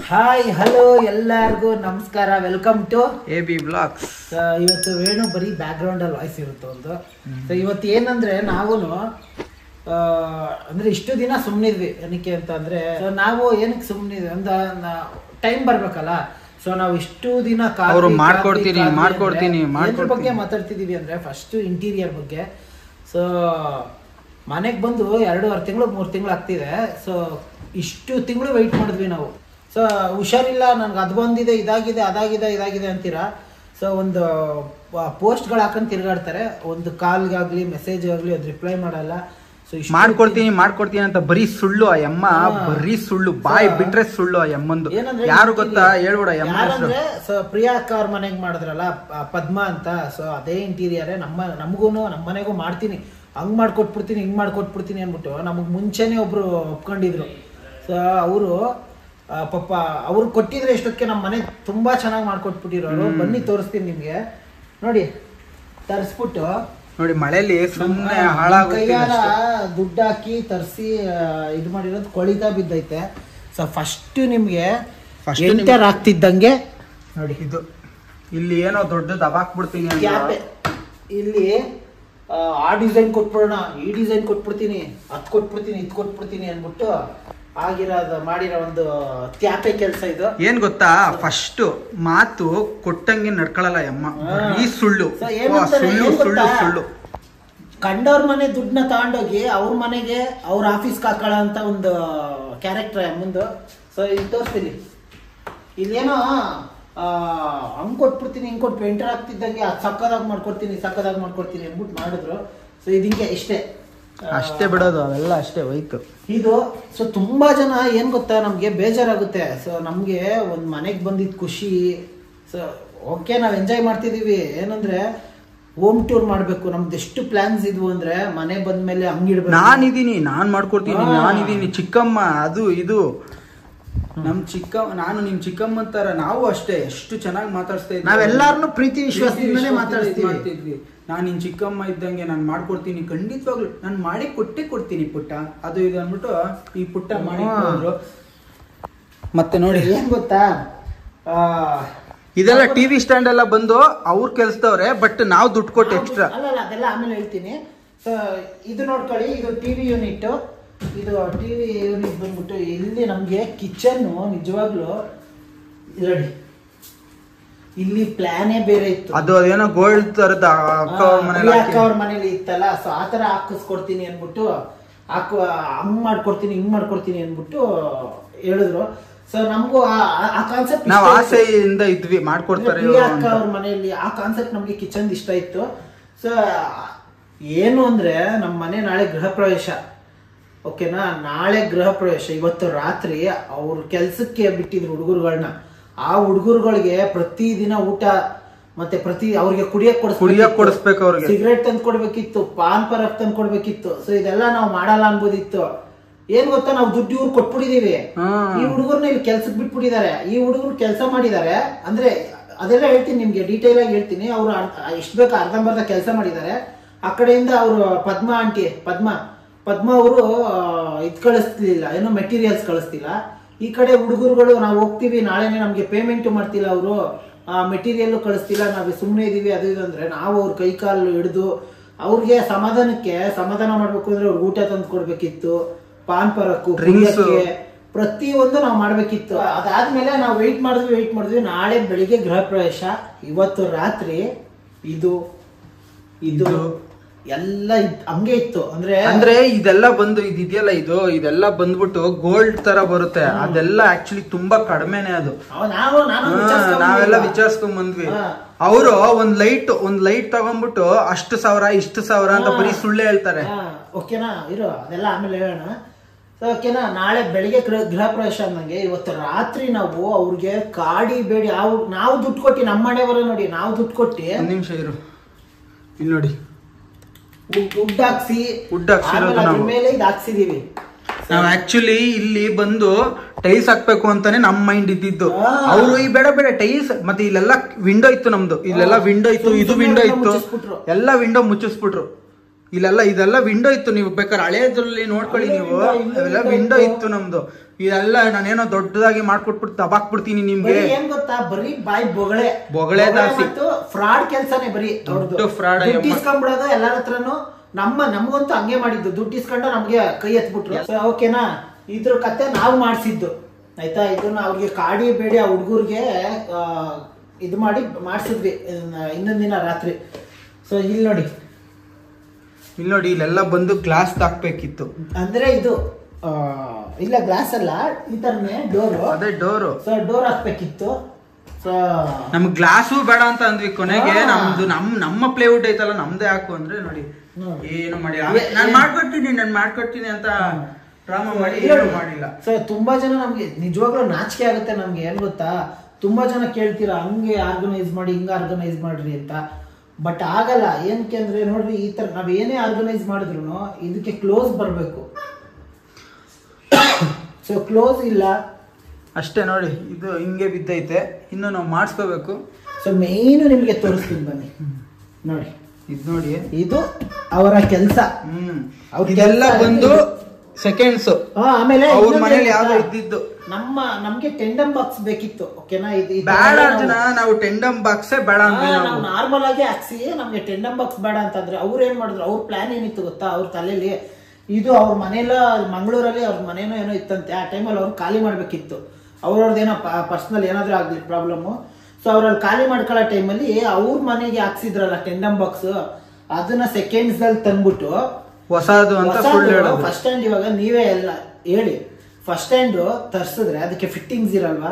Hi hello ಎಲ್ಲರಿಗೂ ನಮಸ್ಕಾರ, welcome to AB Vlogs. ಇವತ್ತು ವೇಣು ಬರೀ ಬ್ಯಾಕ್ ಗ್ರೌಂಡ್ ಅಲ್ಲಿ ವಾಯ್ಸ್ ಇರುತ್ತೆ ಒಂದು. ಸೊ ಇವತ್ತು ಏನಂದ್ರೆ ನಾವು ಅಂದ್ರೆ ಇಷ್ಟು ದಿನ ಸುಮ್ಮನಿದ್ವಿ. ಏನಕ್ಕೆ ಅಂತ ಅಂದ್ರೆ ನಾವು ಏನಕ್ಕೆ ಸುಮ್ಮನಿದ್ವಿ ಅಂತ ಟೈಮ್ ಬರ್ಬೇಕಲ್ಲ. ಸೊ ನಾವು ಇಷ್ಟು ದಿನ ಮಾಡ್ಕೊಡ್ತೀನಿ ಬಗ್ಗೆ ಮಾತಾಡ್ತಿದೀವಿ ಅಂದ್ರೆ ಫಸ್ಟ್ ಇಂಟೀರಿಯರ್ ಬಗ್ಗೆ. ಸೊ ಮನೆಗೆ ಬಂದು 2.5 ತಿಂಗಳು 3 ತಿಂಗಳು ಆಗ್ತಿದೆ. ಸೊ ಇಷ್ಟು ತಿಂಗಳು ವೆಯ್ಟ್ ಮಾಡಿದ್ವಿ ನಾವು. ಸೊ ಹುಷಾರಿಲ್ಲ, ನನ್ಗೆ ಅದು ಬಂದಿದೆ, ಇದಾಗಿದೆ, ಇದಾಗಿದೆ ಅಂತೀರಾ. ಸೊ ಒಂದು ಪೋಸ್ಟ್ಗಳು ಹಾಕೊಂಡು ತಿರ್ಗಾಡ್ತಾರೆ, ಒಂದು ಕಾಲ್ಗಾಗ್ಲಿ ಮೆಸೇಜ್ಗಾಗ್ಲಿ ಅದು ರಿಪ್ಲೈ ಮಾಡಲ್ಲ. ಸೊ ಮಾಡ್ಕೊಡ್ತೀನಿ ಅಂತ ಬರೀ ಸುಳ್ಳು. ಆ ಯಮ್ಮ ಬರೀ ಸುಳ್ಳು, ಬಾಯಿ ಬಿಟ್ರೆ ಸುಳ್ಳು. ಆ ಯಮ್ಮಂದು ಯಾರು ಗೊತ್ತಾ ಹೇಳ್ಬಿಡ. ಯಾರಂದ್ರೆ ಸೊ ಪ್ರಿಯಾ ಅಕ್ಕ ಅವ್ರ ಮನೆಗೆ ಮಾಡಿದ್ರಲ್ಲ ಪದ್ಮ ಅಂತ. ಸೊ ಅದೇ ಇಂಟೀರಿಯರ್ ನಮಗೂ ನಮ್ಮ ಮನೆಗೂ ಮಾಡ್ತೀನಿ, ಹಂಗ್ ಮಾಡ್ಕೊಟ್ಬಿಡ್ತೀನಿ, ಹಿಂಗ್ ಮಾಡ್ಕೊಟ್ಬಿಡ್ತೀನಿ ಅಂದ್ಬಿಟ್ಟು ನಮಗ್ ಮುಂಚೆನೆ ಒಬ್ರು ಒಪ್ಕೊಂಡಿದ್ರು. ಸೊ ಅವರು ಪಾಪ ಅವ್ರು ಕೊಟ್ಟಿದ್ರೆ ಇಷ್ಟೊತ್ತಿಗೆ ನಮ್ಮ ಮನೆ ತುಂಬಾ ಚೆನ್ನಾಗಿ ಮಾಡ್ಕೊಟ್ಬಿಟ್ಟಿರೋರು. ಬನ್ನಿ ತೋರಿಸ್ತೀನಿ ನಿಮ್ಗೆ. ನೋಡಿ ತರಿಸ್ಬಿಟ್ಟು ನೋಡಿ, ಮಳೆಯಲ್ಲಿ ಸುಮ್ಮನೆ ಕೈಯಾರ ದುಡ್ಡು ಹಾಕಿ ತರಿಸಿ ಇದು ಮಾಡಿರೋದು ಕೊಳಿತಾ ಬಿದ್ದೈತೆ. ಸೊ ಫಸ್ಟ್ ನಿಮ್ಗೆ ಎಂಟರ್ ಆಗ್ತಿದ್ದಂಗೆ ನೋಡಿ, ಇದು ಇಲ್ಲಿ ಏನೋ ದೊಡ್ಡ ದಬಾಕ್ಬಿಡ್ತೀನಿ. ಇಲ್ಲಿ ಆ ಡಿಸೈನ್ ಕೊಟ್ಬಿಡೋಣ, ಈ ಡಿಸೈನ್ ಕೊಟ್ಬಿಡ್ತೀನಿ, ಅದ್ ಕೊಟ್ಬಿಡ್ತೀನಿ, ಇದ್ ಕೊಟ್ಬಿಡ್ತೀನಿ ಅಂದ್ಬಿಟ್ಟು ಮಾಡಿರೋ ಒಂದು ತ್ಯಾಪೆ ಕೆಲಸ ಇದು. ಏನ್ ಗೊತ್ತಾ, ಫಸ್ಟ್ ಮಾತು ಕೊಟ್ಟಂಗೆ ನಡ್ಕೊಳಲ್ಲ ಯಮ್ಮ, ಈ ಸುಳ್ಳು ಸುಳ್ಳು. ಕಂಡವ್ರ ಮನೆ ದುಡ್ಡನ್ನ ತಗೊಂಡೋಗಿ ಅವ್ರ ಮನೆಗೆ ಅವ್ರ ಆಫೀಸ್ಗೆ ಹಾಕೊಳ್ಳೋ ಅಂತ ಒಂದು ಕ್ಯಾರೆಕ್ಟರ್ ಮುಂದೆ. ಸೊ ಇಲ್ಲಿ ತೋರಿಸ್ತೀನಿ, ಇಲ್ಲೇನೋ ಹಂಗ್ ಕೊಟ್ಬಿಡ್ತೀನಿ, ಹಿಂಗ್ ಕೊಟ್ಟು ಎಂಟರ್ ಆಗ್ತಿದ್ದಂಗೆ ಸಕ್ಕದಾಗಿ ಮಾಡ್ಕೊಡ್ತೀನಿ ಅಂದ್ಬಿಟ್ಟು ಮಾಡಿದ್ರು. ಸೊ ಇದಕ್ಕೆ ಅಷ್ಟೇ ಬಿಡೋದು, ಅವೆಲ್ಲ ಅಷ್ಟೇ ಹೋಯ್ತು ಇದು. ಸೊ ತುಂಬಾ ಜನ ಏನ್ ಗೊತ್ತಾ, ನಮ್ಗೆ ಬೇಜಾರಾಗುತ್ತೆ. ಸೊ ನಮ್ಗೆ ಒಂದ್ ಮನೆಗ್ ಬಂದಿದ್ ಖುಷಿ. ಸೊ ಓಕೆ, ನಾವ್ ಎಂಜಾಯ್ ಮಾಡ್ತಿದೀವಿ. ಏನಂದ್ರೆ ಹೋಮ್ ಟೂರ್ ಮಾಡ್ಬೇಕು, ನಮ್ದು ಎಷ್ಟು ಪ್ಲಾನ್ಸ್ ಇದ್ವು ಅಂದ್ರೆ ಮನೆ ಬಂದ್ಮೇಲೆ ಹಂಗಿಡ್ಬೇಕು, ನಾನ್ ಮಾಡ್ಕೊಡ್ತೀನಿ, ಚಿಕ್ಕಮ್ಮ ಅದು ಇದು. ನಾನು ನಿಮ್ ಚಿಕ್ಕಮ್ಮ ಅಂತಾರ, ನಾವು ಅಷ್ಟೇ ಎಷ್ಟು ಚೆನ್ನಾಗಿ ಮಾತಾಡ್ಸ್ತಾ ಇದ್ವಿ. ನಾವೆಲ್ಲಾರನು ಪ್ರೀತಿ ವಿಶ್ವಾಸದಿಂದನೇ ಮಾತಾಡ್ತೀವಿ. ನಾನು ನಿನ್ ಚಿಕ್ಕಮ್ಮ ಇದ್ದಂಗೆ ನಾನು ಮಾಡ್ಕೊಡ್ತೀನಿ, ಖಂಡಿತವಾಗ್ಲು ನಾನು ಮಾಡಿ ಕೊಡ್ತೀನಿ ಪುಟ್ಟ, ಅದು ಇದು ಅಂದ್ಬಿಟ್ಟು ಈ ಪುಟ್ಟ ಮಾಡಿ ಹೋದ್ರು. ಮತ್ತೆ ನೋಡಿ ಏನ್ ಗೊತ್ತಾ, ಇದೆಲ್ಲ ಟಿವಿ ಸ್ಟ್ಯಾಂಡ್ ಎಲ್ಲ ಬಂದು ಅವ್ರ ಕೆಲ್ಸದವ್ರೆ, ಬಟ್ ನಾವು ದುಡ್ಡು ಕೊಟ್ಟು ಎಕ್ಸ್ಟ್ರಾ. ಅಲ್ಲ ಅದೆಲ್ಲ ಆಮೇಲೆ ಹೇಳ್ತೀನಿ. ಸೊ ಇದು ನೋಡ್ಕೊಳ್ಳಿ, ಇದು ಟಿವಿ ಯೂನಿಟ್. ಇದು ಟಿವಿ ಯೂನಿಟ್ ಬಂದ್ಬಿಟ್ಟು ಇಲ್ಲಿ ನಮ್ಗೆ ಕಿಚನ್ ನಿಜವಾಗ್ಲು ನೋಡಿ, ಇಲ್ಲಿ ಪ್ಲಾನೇ ಬೇರೆ ಇತ್ತು. ಅದು ಏನೋ ಗೋಲ್ಡ್ ತರದ ಅಕ್ಕ ಅವ್ರ ಮನೇಲಿ ಇತ್ತಲ್ಲ. ಸೊ ಆತರ ಹಾಕಿಸ್ಕೊಡ್ತೀನಿ ಅನ್ಬಿಟ್ಟು ಹಂಗ್ ಮಾಡ್ಕೊಡ್ತೀನಿ, ಹಿಂಗ್ ಮಾಡ್ಕೊಡ್ತೀನಿ ಅನ್ಬಿಟ್ಟು ಹೇಳಿದ್ರು. ಸೊ ನಮಗೂ ಆ ಕಾನ್ಸೆಪ್ಟ್ ನಾವು ಆಸೆಯಿಂದ ಇದ್ವಿ, ಮಾಡ್ಕೊಡ್ತಾರೆ ಅಕ್ಕ ಅವ್ರ ಮನೆಯಲ್ಲಿ. ಆ ಕಾನ್ಸೆಪ್ಟ್ ನಮ್ಗೆ ಕಿಚನ್ ಇಷ್ಟ ಇತ್ತು. ಸೊ ಏನು ಅಂದ್ರೆ ನಮ್ಮ ಮನೆ ನಾಳೆ ಗೃಹ ಪ್ರವೇಶ, ಓಕೆನಾ? ನಾಳೆ ಗೃಹ ಪ್ರವೇಶ. ಇವತ್ತು ರಾತ್ರಿ ಅವ್ರ ಕೆಲ್ಸಕ್ಕೆ ಬಿಟ್ಟಿದ್ರು ಹುಡುಗರುಗಳನ್ನ. ಆ ಹುಡುಗರುಗಳಿಗೆ ಪ್ರತಿದಿನ ಊಟ ಮತ್ತೆ ಅವ್ರಿಗೆ ಕುಡಿಯಕ್ ಕೊಡಿಸ್ಬೇಕು, ಅವ್ರಿಗೆ ಸಿಗರೇಟ್ ತಂದು ಕೊಡ್ಬೇಕಿತ್ತು, ಪಾನ್ ಪರಾಗ್ ತಂದು ಕೊಡ್ಬೇಕಿತ್ತು. ಸೊ ಇದೆಲ್ಲ ನಾವು ಮಾಡಲ್ಲ ಅನ್ಬೋದಿತ್ತು. ಏನ್ ಗೊತ್ತಾ, ನಾವು ದುಡ್ಡು ಇವ್ರು ಕೊಟ್ಬಿಟ್ಟಿದೀವಿ, ಈ ಹುಡುಗರ್ನ ಇಲ್ಲಿ ಕೆಲ್ಸಕ್ಕೆ ಬಿಟ್ಬಿಟ್ಟಿದ್ದಾರೆ. ಈ ಹುಡುಗರು ಕೆಲಸ ಮಾಡಿದ್ದಾರೆ ಅಂದ್ರೆ ಅದೆಲ್ಲ ಹೇಳ್ತೀನಿ ನಿಮ್ಗೆ, ಡೀಟೇಲ್ ಆಗಿ ಹೇಳ್ತೀನಿ. ಅವ್ರು ಎಷ್ಟು ಬೇಕು ಅರ್ಧಂಬರ್ಧ ಕೆಲಸ ಮಾಡಿದ್ದಾರೆ. ಆ ಕಡೆಯಿಂದ ಅವರು ಪದ್ಮ ಅವರು ಇದ್ ಕಳಿಸ್ತಿಲ್ಲ, ಏನೋ ಮೆಟೀರಿಯಲ್ಸ್ ಕಳಿಸ್ತಿಲ್ಲ. ಈ ಕಡೆ ಹುಡುಗರುಗಳು ನಾವು ಹೋಗ್ತೀವಿ ನಾಳೆನೆ, ನಮ್ಗೆ ಪೇಮೆಂಟ್ ಮಾಡ್ತಿಲ್ಲ ಅವರು, ಮೆಟೀರಿಯಲ್ ಕಳಿಸ್ತಿಲ್ಲ, ನಾವು ಸುಮ್ಮನೆ ಇದೀವಿ ಅದು ಇದು ಅಂದ್ರೆ ನಾವು ಅವ್ರ ಕೈ ಕಾಲು ಹಿಡಿದು ಅವ್ರಿಗೆ ಸಮಾಧಾನ ಮಾಡ್ಬೇಕು ಅಂದ್ರೆ ಅವ್ರಿಗೆ ಊಟ ತಂದು ಕೊಡ್ಬೇಕಿತ್ತು, ಪಾನ್ ಪರಕ್ಕು, ಪ್ರತಿಯೊಂದು ನಾವು ಮಾಡ್ಬೇಕಿತ್ತು. ಅದಾದ್ಮೇಲೆ ನಾವು ವೆಯ್ಟ್ ಮಾಡಿದ್ವಿ. ನಾಳೆ ಬೆಳಿಗ್ಗೆ ಗೃಹ ಪ್ರವೇಶ, ಇವತ್ತು ರಾತ್ರಿ ಇದು ಎಲ್ಲ ಹಂಗೆ ಇತ್ತು. ಅಂದ್ರೆ ಇದೆಲ್ಲ ಬಂದು ಇದೆಯಲ್ಲ, ಇದೆಲ್ಲ ಬಂದ್ಬಿಟ್ಟು ಗೋಲ್ಡ್ ತರ ಬರುತ್ತೆ. ಅದೆಲ್ಲ ಆಕ್ಚುಲಿ ತುಂಬಾ ಕಡಿಮೆನೆ. ಅದು ನಾವೆಲ್ಲ ವಿಚಾರಿಸ್ಕೊಂಡ್ ಬಂದ್ವಿ. ಅವರು ಒಂದ್ ಲೈಟ್ ತಗೊಂಡ್ಬಿಟ್ಟು ಅಷ್ಟು ಸಾವಿರ ಇಷ್ಟು ಸಾವಿರ ಅಂತ ಬರೀ ಸುಳ್ಳೆ ಹೇಳ್ತಾರೆ. ಓಕೆನಾ, ಇರೋ ಅದೆಲ್ಲ ಆಮೇಲೆ ಹೇಳೋಣ. ಓಕೆನಾ, ನಾಳೆ ಬೆಳಿಗ್ಗೆ ಗೃಹ ಪ್ರವೇಶ ಅಂದಂಗೆ ಇವತ್ತು ರಾತ್ರಿ ನಾವು ಅವ್ರಿಗೆ ಕಾಡಿ ಬೇಡಿ ನಾವು ದುಡ್ಡು ಕೊಟ್ಟಿ, ನಮ್ಮ ಮನೆಯವರ ನೋಡಿ, ನಾವು ದುಡ್ಡು ಕೊಟ್ಟಿ. ಒಂದ್ ನಿಮಿಷ ಇರು, ಇಲ್ಲಿ ನೋಡಿ, ವುಡ್ ಹಾಕ್ಸಿರೋದು ಮೇಲೆ ಇದು ಹಾಕ್ಸಿದೀವಿ. ನಾವ್ ಆಕ್ಚುಲಿ ಇಲ್ಲಿ ಬಂದು ಟೈಲ್ಸ್ ಹಾಕ್ಬೇಕು ಅಂತಾನೆ ನಮ್ ಮೈಂಡ್ ಇದ್ದಿದ್ದು. ಅವರು ಈ ಬೇಡ ಟೈಲ್ಸ್, ಮತ್ತೆ ಇಲ್ಲೆಲ್ಲ ವಿಂಡೋ ಇತ್ತು ನಮ್ದು, ಇಲ್ಲೆಲ್ಲ ವಿಂಡೋ ಇತ್ತು, ಇದು ವಿಂಡೋ ಇತ್ತು, ಎಲ್ಲ ವಿಂಡೋ ಮುಚ್ಚಿಸ್ಬಿಟ್ರು. ಇಲ್ಲೆಲ್ಲ ಇದೆಲ್ಲ ವಿಂಡೋ ಇತ್ತು, ನೀವು ಬೇಕಾದ್ರೆ ಹಳೇದ್ರಲ್ಲಿ ನೋಡ್ಕೊಳ್ಳಿ ನೀವು, ಅವೆಲ್ಲ ವಿಂಡೋ ಇತ್ತು ನಮ್ದು. ಇದೆಲ್ಲ ನಾನೇನೋ ದೊಡ್ಡದಾಗಿ ಮಾಡ್ಕೊಟ್ಬಿಟ್ಟು ದಬಾಕ್ಬಿಡ್ತೀನಿ ನಿಮ್ಗೆ. ಏನ್ ಗೊತ್ತಾ, ಬರೀ ಬಾಯಿ ಬೊಗಳೆ ಫ್ರಾಡ್ ಕೆಲ್ಸನೇ, ಬರೀ ದೊಡ್ಡ ಫ್ರಾಡ್ ಇಸ್ಕೊಂಡ್ಬಿಡೋದು ಎಲ್ಲರ ಹತ್ರನು. ನಮ್ಗಂತೂ ಹಂಗೆ ಮಾಡಿದ್ದು, ದುಡ್ಡು ಇಸ್ಕೊಂಡು ನಮ್ಗೆ ಕೈ ಎತ್ಬಿಟ್ರು. ಓಕೆನಾ, ಇದ್ರ ಕತೆ ನಾವು ಮಾಡಿಸಿದ್ದು ಆಯ್ತಾ. ಇದನ್ನ ಅವ್ರಿಗೆ ಕಾಡಿ ಬೇಡಿ ಆ ಹುಡುಗರ್ಗೆ ಇದು ಮಾಡಿ ಮಾಡಿಸಿದ್ವಿ ಇನ್ನೊಂದ್ ದಿನ ರಾತ್ರಿ. ಸೊ ಇಲ್ಲಿ ನೋಡಿ ಇಲ್ಲೆಲ್ಲ ಬಂದು ಗ್ಲಾಸ್ ಹಾಕ್ಬೇಕಿತ್ತು. ಅಂದ್ರೆ ಇದು ಇಲ್ಲ ಗ್ಲಾಸ್ ಅಲ್ಲ, ಈ ತರನೇ ಡೋರು. ಅದೇ ಡೋರು. ಸೊ ಡೋರ್ ಹಾಕ್ಬೇಕಿತ್ತು. ಸೊ ನಮ್ಗೆ ಗ್ಲಾಸು ಬೇಡ ಅಂತ ಅಂದ್ವಿ. ಕೊನೆಗೆ ನಮ್ದು ನಮ್ಮ ಪ್ಲೇವುಡ್ ಐತಲ್ಲ ನಮ್ದೇ ಹಾಕು ಅಂದ್ರೆ ನೋಡಿ ಏನು ಮಾಡಿ ನಾನ್ ಮಾಡ್ಕೊಡ್ತೀನಿ ಅಂತ ಡ್ರಾಮಾ ಮಾಡಿ ಏನು ಮಾಡಿಲ್ಲ. ಸೊ ತುಂಬಾ ಜನ ನಮ್ಗೆ ನಿಜವಾಗ್ಲೂ ನಾಚಿಕೆ ಆಗುತ್ತೆ. ನಮ್ಗೆ ಏನ್ ಗೊತ್ತಾ, ತುಂಬಾ ಜನ ಕೇಳ್ತೀರಾ ಹಂಗೆ ಆರ್ಗನೈಸ್ ಮಾಡಿ ಹಿಂಗ ಆರ್ಗನೈಸ್ ಮಾಡ್ರಿ ಅಂತ. ಬಟ್ ಆಗಲ್ಲ. ಏನಕ್ಕೆ ಅಂದ್ರೆ ನೋಡ್ರಿ, ಈ ತರ ನಾವ್ ಏನೇ ಆರ್ಗನೈಸ್ ಮಾಡಿದ್ರು ಇದಕ್ಕೆ ಕ್ಲೋಸ್ ಬರ್ಬೇಕು. ಸೊ ಕ್ಲೋಸ್ ಇಲ್ಲ ಅಷ್ಟೇ. ನೋಡಿ ಇದು ಹಿಂಗೆ ಬಿದ್ದೈತೆ, ಇನ್ನು ನಾವು ಮಾಡಿಸ್ಕೋಬೇಕು. ಸೊ ಮೇನ್ ನಿಮ್ಗೆ ತೋರಿಸ್ತೀನಿ ಬನ್ನಿ. ನೋಡಿ ನೋಡಿ ಇದು ಅವರ ಕೆಲಸ. ಇದೆಲ್ಲ ಬಂದು ಸೆಕೆಂಡ್ಸ್. ಆಮೇಲೆ ಅವ್ರ ಮನೇಲಿ ಯಾವ್ದೋ ಇದ್ದಿದ್ದು ನಮ್ಗೆ ಟೆಂಡಮ್ ಬಾಕ್ಸ್ ಬೇಕಿತ್ತು. ಓಕೆನಾ, ಬೇಡ ಅರ್ಜುನ, ನಾವು ಟೆಂಡಮ್ ಬಾಕ್ಸ್ ಬೇಡ ಅಂದ್ರೆ ನಾವು ನಾರ್ಮಲ್ ಆಗಿ ಹಾಕ್ಸಿ ನಮ್ಗೆ ಟೆಂಡಮ್ ಬಾಕ್ಸ್ ಬೇಡ ಅಂತಂದ್ರೆ ಅವ್ರು ಏನ್ ಮಾಡಿದ್ರು, ಅವ್ರ ಪ್ಲಾನ್ ಏನಿತ್ತು ಗೊತ್ತಾ, ಅವ್ರ ತಲೆಯಲ್ಲಿ ಇದು ಅವ್ರ ಮನೆಯಲ್ಲ ಮಂಗಳೂರಲ್ಲಿ ಅವ್ರ ಮನೇನೋ ಏನೋ ಇತ್ತಂತೆ. ಆ ಟೈಮಲ್ಲಿ ಅವ್ರು ಖಾಲಿ ಮಾಡ್ಬೇಕಿತ್ತು. ಅವ್ರವ್ರದ್ದೇನೋ ಪರ್ಸನಲ್ ಏನಾದ್ರೂ ಆಗ್ಲಿ ಪ್ರಾಬ್ಲಮ್. ಸೊ ಅವ್ರಲ್ಲಿ ಖಾಲಿ ಮಾಡ್ಕೊಳ್ಳೋ ಟೈಮಲ್ಲಿ ಅವ್ರ ಮನೆಗೆ ಹಾಕ್ಸಿದ್ರಲ್ಲ ಟೆಂಡಮ್ ಬಾಕ್ಸ್, ಅದನ್ನ ಸೆಕೆಂಡ್ಸ್ ಅಲ್ಲಿ ತಂದ್ಬಿಟ್ಟು ಹೊಸದು ಅಂತ ಫಸ್ಟ್ ಹ್ಯಾಂಡ್. ಇವಾಗ ನೀವೇ ಎಲ್ಲ ಹೇಳಿ, ಫಸ್ಟ್ ಹ್ಯಾಂಡ್ ತರ್ಸಿದ್ರೆ ಅದಕ್ಕೆ ಫಿಟ್ಟಿಂಗ್ಸ್ ಇರಲ್ವಾ?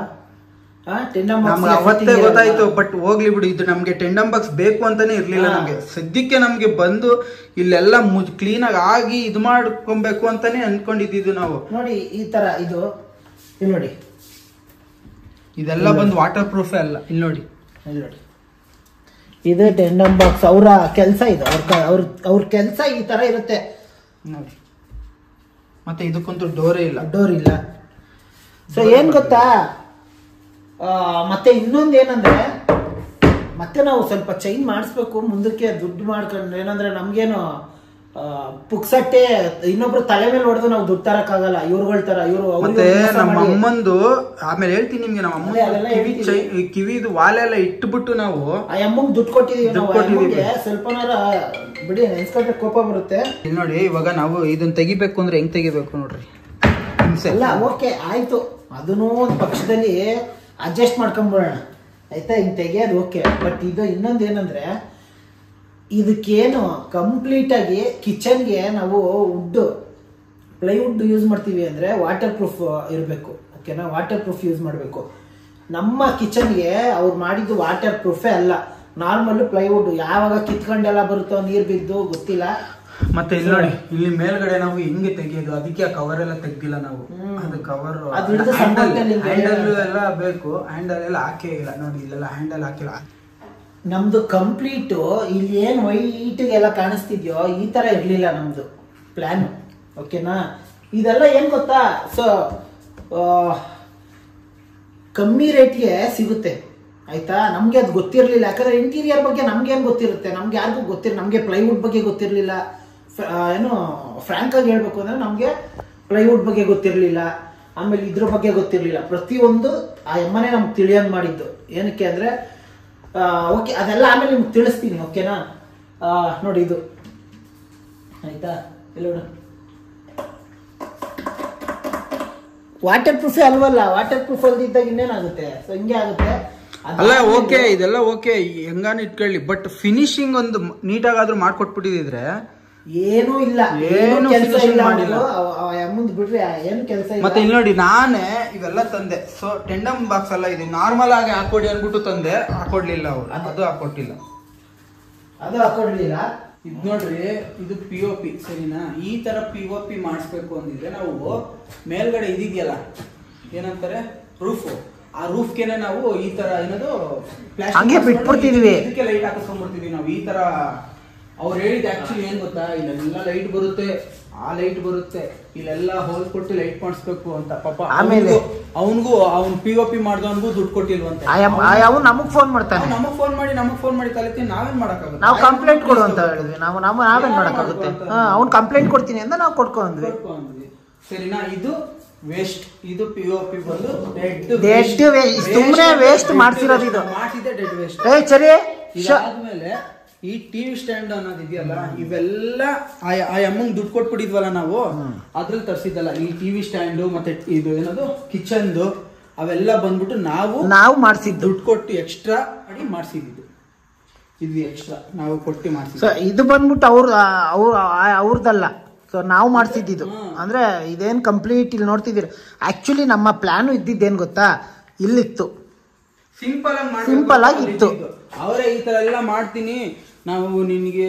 ಟೆಂಡಮ್ ಬಾಕ್ಸ್ ಅವತ್ತೇ ಗೊತ್ತಾಯ್ತು. ಬಟ್ ಹೋಗ್ಲಿ ಬಿಡು, ಇದು ನಮ್ಗೆ ಟೆಂಡಮ್ ಬಾಕ್ಸ್ ಬೇಕು ಅಂತಾನೆ ಇರ್ಲಿಲ್ಲ ನಮ್ಗೆ. ಸದ್ಯಕ್ಕೆ ನಮ್ಗೆ ಬಂದು ಇಲ್ಲೆಲ್ಲ ಕ್ಲೀನ್ ಆಗಿ ಇದು ಮಾಡ್ಕೊಬೇಕು ಅಂತಾನೆ ಅನ್ಕೊಂಡಿದ್ದು ನಾವು. ನೋಡಿ ಈ ತರ ಇದು ನೋಡಿ, ಇದೆಲ್ಲ ಬಂದು ವಾಟರ್ ಪ್ರೂಫ್ ಅಲ್ಲ. ಇಲ್ಲಿ ನೋಡಿ ಇದು ಟೆಂಡಮ್ ಬಾಕ್ಸ್. ಅವರ ಕೆಲಸ ಇದು, ಅವ್ರ ಕೆಲಸ ಈ ತರ ಇರುತ್ತೆ ನೋಡಿ. ಮತ್ತೆ ಇದಕ್ಕಂತೂ ಡೋರ್ ಇಲ್ಲ. ಸೊ ಏನ್ ಗೊತ್ತಾ, ಮತ್ತೆ ಇನ್ನೊಂದು ಏನಂದ್ರೆ, ಮತ್ತೆ ನಾವು ಸ್ವಲ್ಪ ಚೇಂಜ್ ಮಾಡಿಸ್ಬೇಕು ಮುಂದಕ್ಕೆ. ದುಡ್ಡು ಮಾಡ್ಕೊಂಡ್ರೆ ಏನಂದ್ರೆ ನಮ್ಗೇನು ಪುಕ್ಸಟ್ಟೆ ಇನ್ನೊಬ್ರು ತಲೆ ಮೇಲೆ ಹೊಡೆದು ನಾವು ದುಡ್ಡು ತರಕ್ಕಾಗಲ್ಲ ಇವ್ರುಗಳ ತರ. ಇವರು ಮತ್ತೆ ನಮ್ಮ ಅಮ್ಮಂದು ಆಮೇಲೆ ಹೇಳ್ತೀನಿ ನಿಮ್ಗೆ, ನಮ್ಮ ಅಮ್ಮ ಕಿವಿದು ವಾಲೆಲ್ಲ ಇಟ್ಬಿಟ್ಟು ನಾವು ಆ ಅಮ್ಮಂಗ್ ದುಡ್ಡು ಕೊಟ್ಟಿದೀವಿ. ಸ್ವಲ್ಪನಾರ ಬಿಡಿ, ನೆನ್ಸ್ಕೊಂಡ್ರೆ ಕೋಪ ಬರುತ್ತೆ. ಇಲ್ಲಿ ನೋಡಿ, ಇವಾಗ ನಾವು ಇದನ್ನ ತೆಗಿಬೇಕು ಅಂದ್ರೆ ಹೆಂಗ್ ತೆಗಿಬೇಕು ನೋಡ್ರಿ. ಅಲ್ಲ ಓಕೆ ಆಯ್ತು, ಅದನ್ನೂ ಒಂದು ಪಕ್ಷದಲ್ಲಿ ಅಡ್ಜಸ್ಟ್ ಮಾಡ್ಕೊಂಡ್ಬಿಡೋಣ ಆಯ್ತಾ, ಹಿಂಗ್ ತೆಗಿಯೋದು ಓಕೆ. ಬಟ್ ಇದು ಇನ್ನೊಂದು ಏನಂದ್ರೆ, ಇದಕ್ಕೇನು ಕಂಪ್ಲೀಟ್ ಆಗಿ ಕಿಚನ್ಗೆ ನಾವು ಪ್ಲೈವುಡ್ ಯೂಸ್ ಮಾಡ್ತೀವಿ ಅಂದ್ರೆ ವಾಟರ್ ಪ್ರೂಫ್ ಇರಬೇಕು. ಓಕೆನಾ, ವಾಟರ್ ಪ್ರೂಫ್ ಯೂಸ್ ಮಾಡಬೇಕು. ನಮ್ಮ ಕಿಚನ್ಗೆ ಅವ್ರು ಮಾಡಿದ್ದು ವಾಟರ್ ಪ್ರೂಫೇ ಅಲ್ಲ, ನಾರ್ಮಲ್ ಪ್ಲೈವುಡ್. ಯಾವಾಗ ಕಿತ್ಕೊಂಡೆಲ್ಲ ಬರುತ್ತೋ ನೀರ್ ಬಿದ್ದು ಗೊತ್ತಿಲ್ಲ. ಮತ್ತೆ ಇಲ್ಲಿ ನೋಡಿ, ಇಲ್ಲಿ ಮೇಲ್ಗಡೆ ನಾವು ಹಿಂಗೆ ತೆಗಿಯೋದು, ಅದಕ್ಕೆ ಕವರ್ ಎಲ್ಲ ತೆಗ್ದಿಲ್ಲ ನಾವು. ಅದು ಕವರ್ ಹ್ಯಾಂಡಲ್ ಎಲ್ಲ ಬೇಕು. ಹ್ಯಾಂಡಲ್ ಎಲ್ಲ ಹಾಕೇ ಇಲ್ಲ ನೋಡಿ, ಇಲ್ಲೆಲ್ಲ ಹ್ಯಾಂಡಲ್ ಹಾಕಿಲ್ಲ. ನಮ್ದು ಕಂಪ್ಲೀಟ್ ಇಲ್ಲಿ ಏನ್ ವೈಟ್ಗೆಲ್ಲ ಕಾಣಿಸ್ತಿದ್ಯೋ ಈ ತರ ಇರ್ಲಿಲ್ಲ ನಮ್ದು ಪ್ಲಾನ್. ಓಕೆನಾ, ಇದೆಲ್ಲ ಏನ್ ಗೊತ್ತಾ, ಸೊ ಕಮ್ಮಿ ರೇಟ್ಗೆ ಸಿಗುತ್ತೆ ಆಯ್ತಾ. ನಮ್ಗೆ ಅದು ಗೊತ್ತಿರ್ಲಿಲ್ಲ, ಯಾಕಂದ್ರೆ ಇಂಟೀರಿಯರ್ ಬಗ್ಗೆ ನಮ್ಗೆ ಏನ್ ಗೊತ್ತಿರುತ್ತೆ, ನಮ್ಗೆ ಯಾರಿಗೂ ಗೊತ್ತಿರ. ನಮ್ಗೆ ಪ್ಲೈವುಡ್ ಬಗ್ಗೆ ಗೊತ್ತಿರ್ಲಿಲ್ಲ. ಏನು ಫ್ರಾಂಕ್ ಆಗಿ ಹೇಳ್ಬೇಕು ಅಂದ್ರೆ ನಮ್ಗೆ ಪ್ಲೈವುಡ್ ಬಗ್ಗೆ ಗೊತ್ತಿರ್ಲಿಲ್ಲ, ಆಮೇಲೆ ಇದ್ರ ಬಗ್ಗೆ ಗೊತ್ತಿರ್ಲಿಲ್ಲ. ಪ್ರತಿಯೊಂದು ಆ ಎಮ್ಮನೆ ನಮ್ಗೆ ತಿಳಿಯಂಗ್ ಮಾಡಿದ್ದು. ಏನಕ್ಕೆ ಅಂದ್ರೆ ಓಕೆ, ಅದೆಲ್ಲ ಆಮೇಲೆ ನಿಮ್ಗೆ ತಿಳಿಸ್ತೀನಿ. ಓಕೆನಾ, ನೋಡಿ ಇದು ಆಯ್ತಾ, ಇಲ್ಲ ವಾಟರ್ ಪ್ರೂಫೇ ಅಲ್ವಲ್ಲ. ವಾಟರ್ ಪ್ರೂಫ್ ಅಲ್ಲಿ ಇದ್ದಾಗ ಇನ್ನೇನಾಗುತ್ತೆ, ಸೊ ಹಿಂಗೆ ಆಗುತ್ತೆ. ಅಲ್ಲ ಓಕೆ, ಇದೆಲ್ಲ ಓಕೆ, ಹೆಂಗಾನು ಇಟ್ಕೊಳ್ಳಿ. ಬಟ್ ಫಿನಿಶಿಂಗ್ ಒಂದು ನೀಟಾಗಾದ್ರೂ ಮಾಡ್ಕೊಟ್ಬಿಟ್ಟಿದ್ರೆ ಏನೂ ಇಲ್ಲ, ಏನು ಕೆಲಸ ಇಲ್ಲ ಬಿಡ್ರಿ, ಏನು ಕೆಲಸ ಇಲ್ಲ. ಮತ್ತೆ ಇಲ್ಲಿ ನೋಡಿ, ನಾನೇ ಇವೆಲ್ಲ ತಂದೆ. ಸೊ ಟೆಂಡಮ್ ಬಾಕ್ಸ್ ಎಲ್ಲ ಇದೆ, ನಾರ್ಮಲ್ ಆಗಿ ಹಾಕೊಡಿ ಅನ್ಬಿಟ್ಟು ತಂದೆ, ಹಾಕೊಡ್ಲಿಲ್ಲ ಅವ್ರು. ಅದು ಹಾಕೊಟ್ಟಿಲ್ಲ. ಇದು ನೋಡ್ರಿ, ಇದು POP ಸರಿನಾ. ಈ ತರ POP ಮಾಡಿಸ್ಬೇಕು ಅಂದಿದ್ರೆ ನಾವು ಮೇಲ್ಗಡೆ ಇದಿದೆಯಲ್ಲ ಏನಂತಾರೆ ರೂಫ್, ಆ ರೂಫ್ಗೆನೆ ನಾವು ಈ ತರ ಏನದು ಹಂಗೆ ಬಿಟ್ಬಿಡ್ತಿದ್ವಿ. ಇದಕ್ಕೆ ಲೈಟ್ ಹಾಕಿಸ್ಕೊಂಡ್ಬಿಡ್ತೀವಿ ನಾವು ಈ ತರ. ಅವ್ರು ಹೇಳಿದ ಆಕ್ಚುಲಿ ಏನ್ ಗೊತ್ತಾ, ಇಲ್ಲೆಲ್ಲ ಲೈಟ್ ಬರುತ್ತೆ, ಆ ಲೈಟ್ ಬರುತ್ತೆ, ಇಲ್ಲೆಲ್ಲ ಹೋಲ್ ಕೊಟ್ಟು ಲೈಟ್ ಮಾಡಿಸ್ಬೇಕು ಅಂತ ಪಾಪ. ಆಮೇಲೆ ಅವನಿಗೂ ಅವ್ನು POP ಮಾಡ್ದವನ್ಗೂ ದುಡ್ಡು ಕೊಟ್ಟಿಲ್ವಂತೆ. ಅವ್ನು ನಮಗ್ ಫೋನ್ ಮಾಡ್ತಾನೆ, ನಮಗ್ ಫೋನ್ ಮಾಡಿ ಕಲಿತೀನಿ, ನಾವೇನ್ ಮಾಡಕ್ಕಾಗುತ್ತೆ? ನಾವು ಕಂಪ್ಲೇಂಟ್ ಕೊಡು ಅಂತ ಹೇಳಿದ್ವಿ. ನಾವೇನ್ ಮಾಡಕ್ಕಾಗುತ್ತೆ? ಅವ್ನು ಕಂಪ್ಲೇಂಟ್ ಕೊಡ್ತೀನಿ ಅಂತ ನಾವು ಕೊಡ್ಕೊಂಡ್ವಿ. ಸರಿನಾ? ಇದು ವೇಸ್ಟ್, ಇದು POP ಬಂದು ಸುಮ್ಮನೆ ವೇಸ್ಟ್ ಮಾಡ್ಸಿರೋದು. ಇದು ಮಾಡಿಸಿದೆ ಡೆಡ್ ವೇಸ್ಟ್. ಸರಿ, ಇದಾದ್ಮೇಲೆ ಈ ಟಿವಿ ಸ್ಟ್ಯಾಂಡ್ ಅನ್ನೋದು ಇದೆಯಲ್ಲ, ಇವೆಲ್ಲ ಆ ಅಮ್ಮಂಗ್ ದುಡ್ಡು ಕೊಟ್ಬಿಟ್ಟಿದ್ವಲ್ಲ ನಾವು, ಅದ್ರಲ್ಲಿ ತರಿಸಿದ್ದಲ್ಲ. ಈ ಟಿವಿ ಸ್ಟ್ಯಾಂಡು ಮತ್ತೆ ಇದು ಏನದು ಕಿಚನ್ದು ಅವೆಲ್ಲ ಬಂದ್ಬಿಟ್ಟು ನಾವು ಮಾಡಿಸಿದ್ದು, ದುಡ್ಡು ಕೊಟ್ಟು ಎಕ್ಸ್ಟ್ರಾ ಅಡಿ ಮಾಡಿಸಿದ್ದು. ಇದು ಎಕ್ಸ್ಟ್ರಾ ನಾವು ಕೊಟ್ಟು ಮಾಡಿಸಿದ್ದು. ಇದು ಬಂದ್ಬಿಟ್ಟು ಅವ್ರದಲ್ಲ, ಸೊ ನಾವು ಮಾಡ್ಸಿದ್ದು. ಅಂದ್ರೆ ಇದೇನ್ ಕಂಪ್ಲೀಟ್ ಇಲ್ಲಿ ನೋಡ್ತಿದ್ದೀರಿ. ಆಕ್ಚುಲಿ ನಮ್ಮ ಪ್ಲಾನ್ ಇದ್ದಿದ್ದೇನ್ ಗೊತ್ತಾ, ಇಲ್ಲಿತ್ತು, ಸಿಂಪಲ್ ಆಗಿ ಇತ್ತು. ಅವರೇ ಈ ತರ ಎಲ್ಲ ಮಾಡ್ತೀನಿ ನಾವು, ನಿನ್ಗೆ